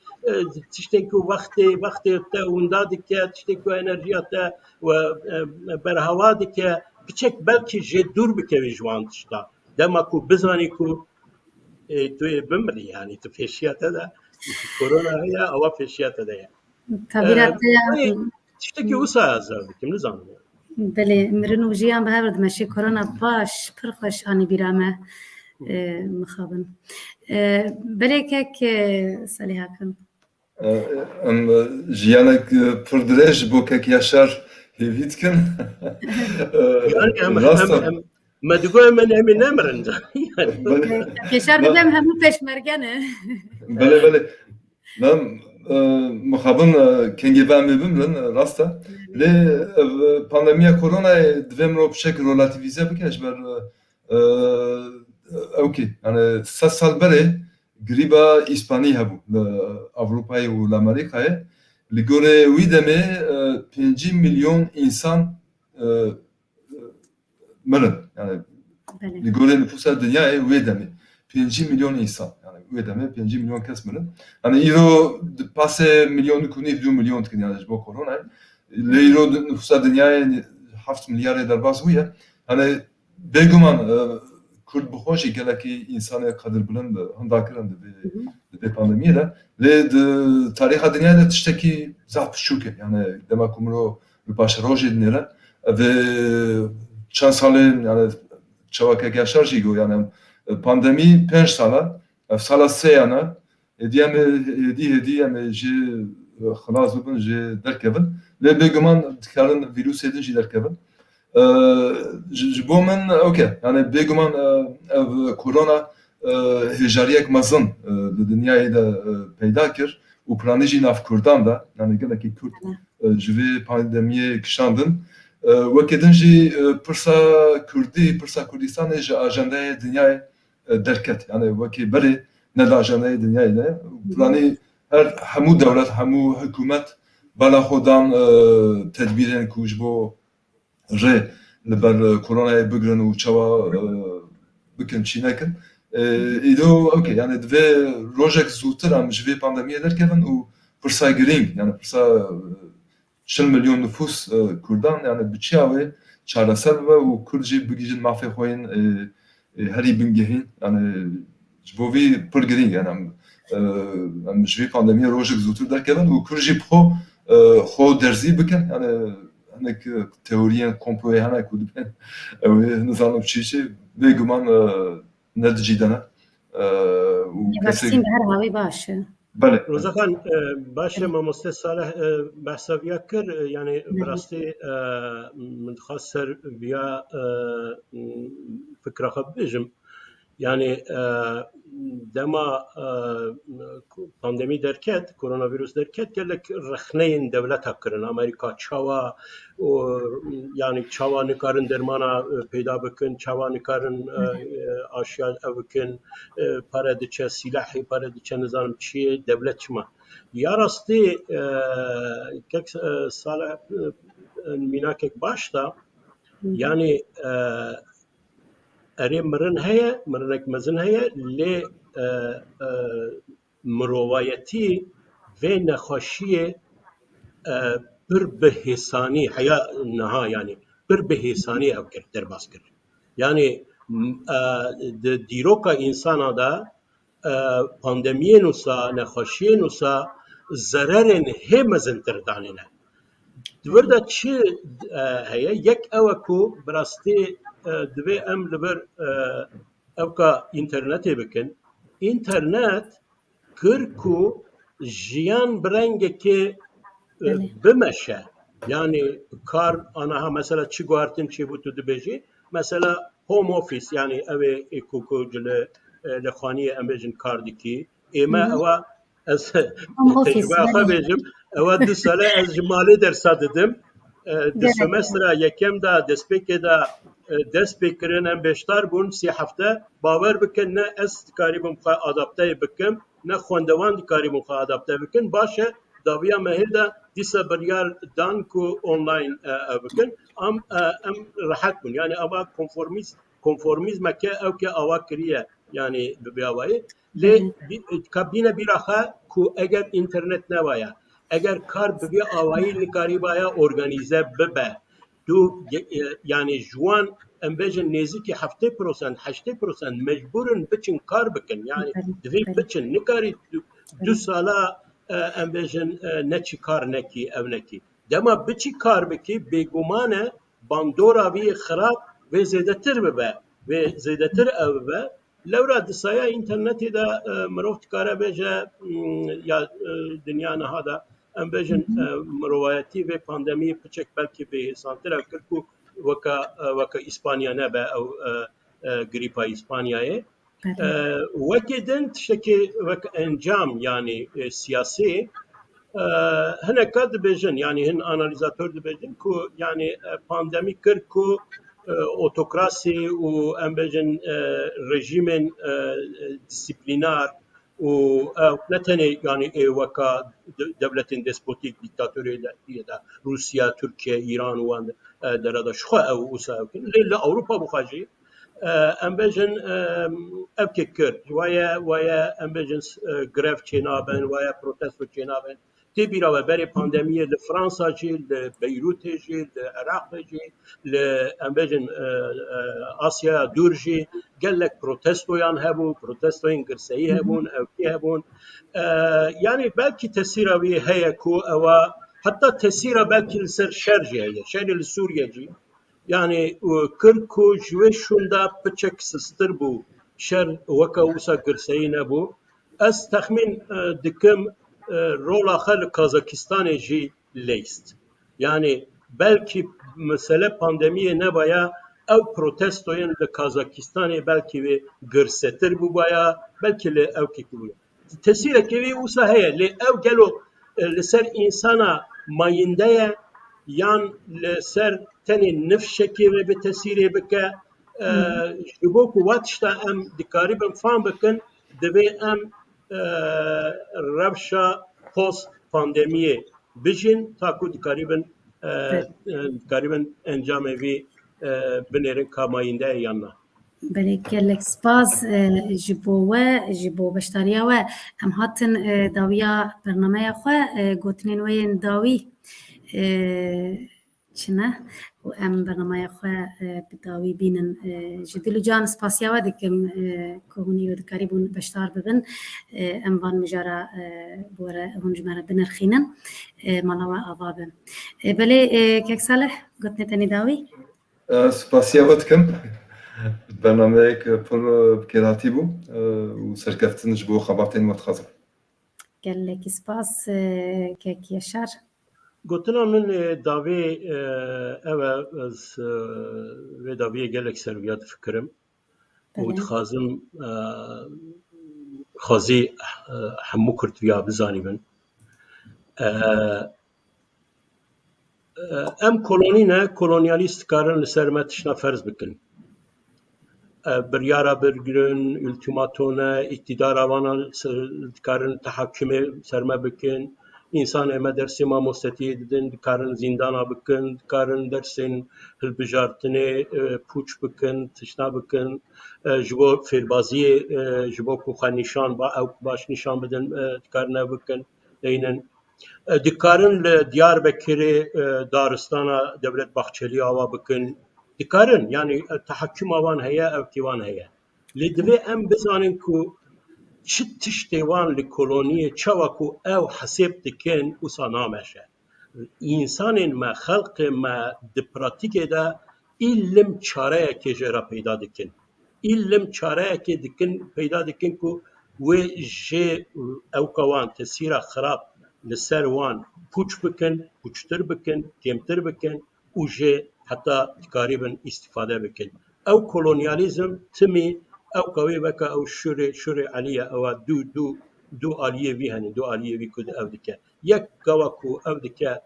tişten ku vakti te unda dike tişten ku enerji te ve berhava dike küçük belki jedur bike vijwan tişta demek ku bizani ku tu bimri yani tu feşiyata da korona ya ava feşiyata da ya işte ki usa azar kim ne zaman بله مرن و جیان به هر دمشی کرونا باش پر خوش آنی بیرامه مخابن بله که سالیها کن جیانک پر درج بو که یاشار هیوید کن yani مدگو من همین نمرند یاشار بدم همون پشمرگنه بله من مخابن کنگی بام ببینن راستا لی پاندمیه کرونا دوام رو بشک رولاتیویزه بکش بر اوکی yani 3 سال بره گریبا اسپانی هبو Avrupa'yı و Amerika'yı ligore wideme 5 milyon insan mırın yani ligore nüfusa dünyaya wideme 5 milyon insan yani wideme 5 milyon kes mırın hani euro pase milyonu kuni 2 milyon tkın yani bu korona euro nüfusa dünyaya 7 milyar eder bazıya hani beguman Kürt buxoşi geleki insana kadir bulan handakiran de pandemiye de le tariha dünyada tişteki zaf şuke yani demek umro bir baş roje dinle ve çansalın yani çavaka yaşarjı go yani pandemi 5 sala sala seyana diyem je خلاص bugün je derkevin le beguman tkarın virüs edin je derkevin جبومن اوکی yani beguman korona hejariyek mazın dünyayı da peyda kir u planiji naf Kurdan da yani geleki Kürt jivi pandemiye kişandın vekedin ji pırsa Kürdi pırsa Kürdistan'ı ji ajandaya dünyayı derket yani veki beri ne da ajandaya dünyayı da plani her hamu devlet hamu hükümet bala xodan tedbiren kuj bu re لبر کرونا بگرن و چوا بکن چی نکن ایدو اوکی yani dve rojek zûtir am ji vê pandemiye derkevin û pirsa giring yani pirsa 40 milyon nüfus Kurdan yani biçiya wê çareser bibe û Kurd jî bigîjin mafê xwe yên herî bingehîn yani ji bo vî pir giring yani em ji vê pandemiye rojek zûtir derkevin û Kurd jî xwe derzî bikin yani nek teoriyen komploya hana kudben nizanım çiçi beguman ندجیدنه vaksîn bi her havî baş e. بله روزخان باشه مامۆستا صالح بحثاویا کر یعنی براستی من خواست سر بیا فکر خود بجم یعنی دما پاندمی درکت کرونا ویروس درکت گلک رخنه دولت ها کرن امریکا چاوا یعنی چاوا نکارن درمانا پیدا بکن چاوا نکارن آشیا بکن پاره دچه سلاحی پاره دچه نظام چیه دولت چما یا راستی که سال مینا که باشتا یعنی اری مرن هیا مرنک مزن هیا لی مروایتی و نخوشی بر بهسانی حیا نها یعنی بر بهسانی او کرد در باز کرد یعنی دیروکا انسان دا پاندمی نوسا نخوشی نوسا ضررن هم مزنتر دانینه دورده چی هیا یک اوکو براستی دوی ام لبر اوکا اینترنتی بکن اینترنت کرکو جیان برنگه که بمشه yani kar anaha mesela çi guartin çi bu tu dibêjî mesela home office yani ev ku jile li xaniyê em bêjin kar dikî ême ewa ez tecrübe xwe bêjim ewa 2 sale ez ji malê dersa didim di semestra yekem da destpêkê da dest pêkirin em bêşdar bûn 3 hefte bawer bikin ne ez dikarîbim xwe adapte bikim ne xwendewan dikarîbim xwe adapte bikin baş e daviya mehê de dîsa biryar dan ku online bikin em rahat bûn yani ava konformîzmeke ew ke ava kiriye yani bi awayî lê kabîne bîraxe ku eger internet nevaye eger kar bi awayî nikarîbaya organize bibe du yani juan em bêjin nêzîkî 70% 80% mecburin biçin kar bikin yani divê biçin nikarî 2 sala em bêjin neçî kar nekî ev nekî dema biçî kar bikî bêguman e bandora wî xirab vê zêdetir bibe vê zêdetir ew bibe lewra disaya internetê de mirov dikare bêje ya dinya niha da em bêjin mirovayetî vê pandemiyê piçek belkî bêhêsantir ev kir ku weka İspanya nebe ew grîpa İspanyayê wekî din tiştekî wek encam yani siyasî hineka dibêjin yani hin analizator dibêjin ku yani pandemî kir ku otokrasî û em bêjin rejîmên disîplînar û ne tenê yani weka devletên despotîk dîktatörî de Rusya, Türkiye, İran wan dereda xwe ew wisa ew lê li Ewropa bixwe jî em bêjin ev kê kir waya em bêjin grev çênabin waya protesto çênabin tê bîra we berê pandemiyê li Fransa jî li Beyrûtê jî li Iraqê jî li em bêjin Asyaya dûr jî gelek protestoyan hebû protestoyên girseyî hebûn ew kê hebûn yani belkî tesîra wî heye ku ewa hatta tesîra belkî li ser şer jî heye şerê li Sûriye jî yani kir ku ji wê şûnda piçek sistir bû şer weka wisa girseyî nebû ez texmîn dikim rola xwe li Kazakistanê jî lêst yani belkî mesele pandemiyê nebaya ew protestoyên li Kazakistanê belkî wê girsetir bûbaya belkî li ew kê bûye tesîrekê wî wisa heye lê ew gelo li ser însana mayînde ye yan li ser tenê nifşekê ve bi tesîrê bike ji bo ku wat tişta em dikarîbin fan bikin divê em rewşa post pandemiyê bijîn ta ku dikarîbin encamê wî binêrin ka mayînde ye yan na Belê gelek spas ji bo we ji bo beşdariya we em hatin dawiya bernameya xwe gotinên we yên dawî çine û em bernameya xwe bi dawî bînin ji dil û can spasiya we dikim ku hûn ê dikarî bûn beşdar bibin em van mijara bi were hûn ji me re binirxînin mala we ava bin belê kek Salih gotinê tenê dawî spasiya we dikim برنامه‌یک پر بکراتی بو و سرکفتن جبو خبرتین متخصص. gelekî spas kek Yaşar. Gotina min davê ev ez vê daviyê gelek serviya difikirim û dixwazim xwazî hemû Kurdiya bizanîbin. Em kolonî ne, kolonyalîst dikarin li ser me tişna ferz bikin. Biryara birgirin, ultimatona, iktidara wana dikarin tehakkümê ser me bikin. İnsanê me dersê mamostetiyê didin, dikarin zîndana bikin, dikarin dersên hilbijartinê pûç bikin, tişna bikin, ji bo fêrbaziyê ji bo ku xwe nîşan ew baş nîşan bidin, dikarin ev bikin, deynin. Dikarin li Diyarbekirê daristana Devlet Bahçeliya ava bikin. Dikarin, yani tehakküm avan heye, ev kîvan heye. Lê divê em bizanin ku çi tiştê wan li koloniyê çawa ku ew hesêb dikin wisa nameşe. İnsanên me, xelkê me di pratikê de îlim çareyekê jê re peyda dikin. İlim çareyekê dikin, peyda dikin ku wê jê ewka wan tesîra xirab li ser wan pûç bikin, pûçtir bikin, kêmtir bikin û jê heta dikarîbin îstîfade bikin. Ew kolonyalîzm timî ewka wê veke ew şûrê Elî ye, ew du aliyê vî hene, du aliyê vî ku ev dike. Yek gawa ku ev dike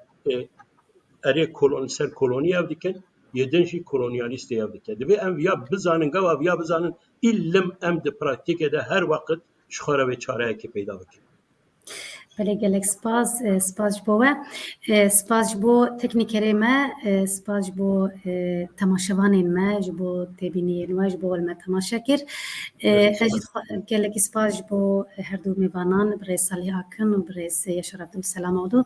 erê ser kolonî ev dikin, yedin jî kolonyalîstê ev dike. Divê em ya bizanin, gawa ya bizanin îlim em di pratikê de her wexit ji xwe re vê çareyekê peyda bikin. Belê gelek spas, spas ji bo we, spas ji bo teknîkerê me, spas ji bo temaşevanên me, ji bo têbîniyên we, ji bo me temaşe kir. Ez jî gelekî spas ji bo her du mêvanan, birêz Salih Akin û birêz Yaşar Abdulselam Odu,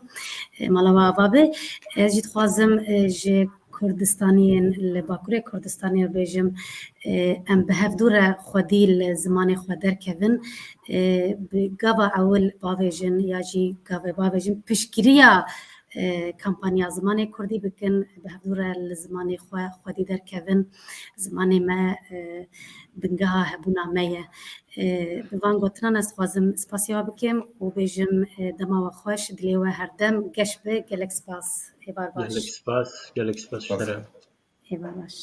mala we ava be. Ez jî dixwazim ji Kurdistaniyên li Bakurê Kurdistanê bêjim em bi hevdûre xwedî li zimanê xwe derkevin, bi gava ewil bavêjin ya jî gavê bavêjin piştgiriya kampanya zimanê Kurdî bikin, bi hevdûre li zimanê xwe xwedî derkevin, zimanê me bingeha hebûna me ye. Bi van gotinan ez dixwazim spasiya bikim û bêjim dema we xweş, dilê we herdem geş be, gelek spas. Êvar baş. Gelek spas, gelek spas. Êvar baş.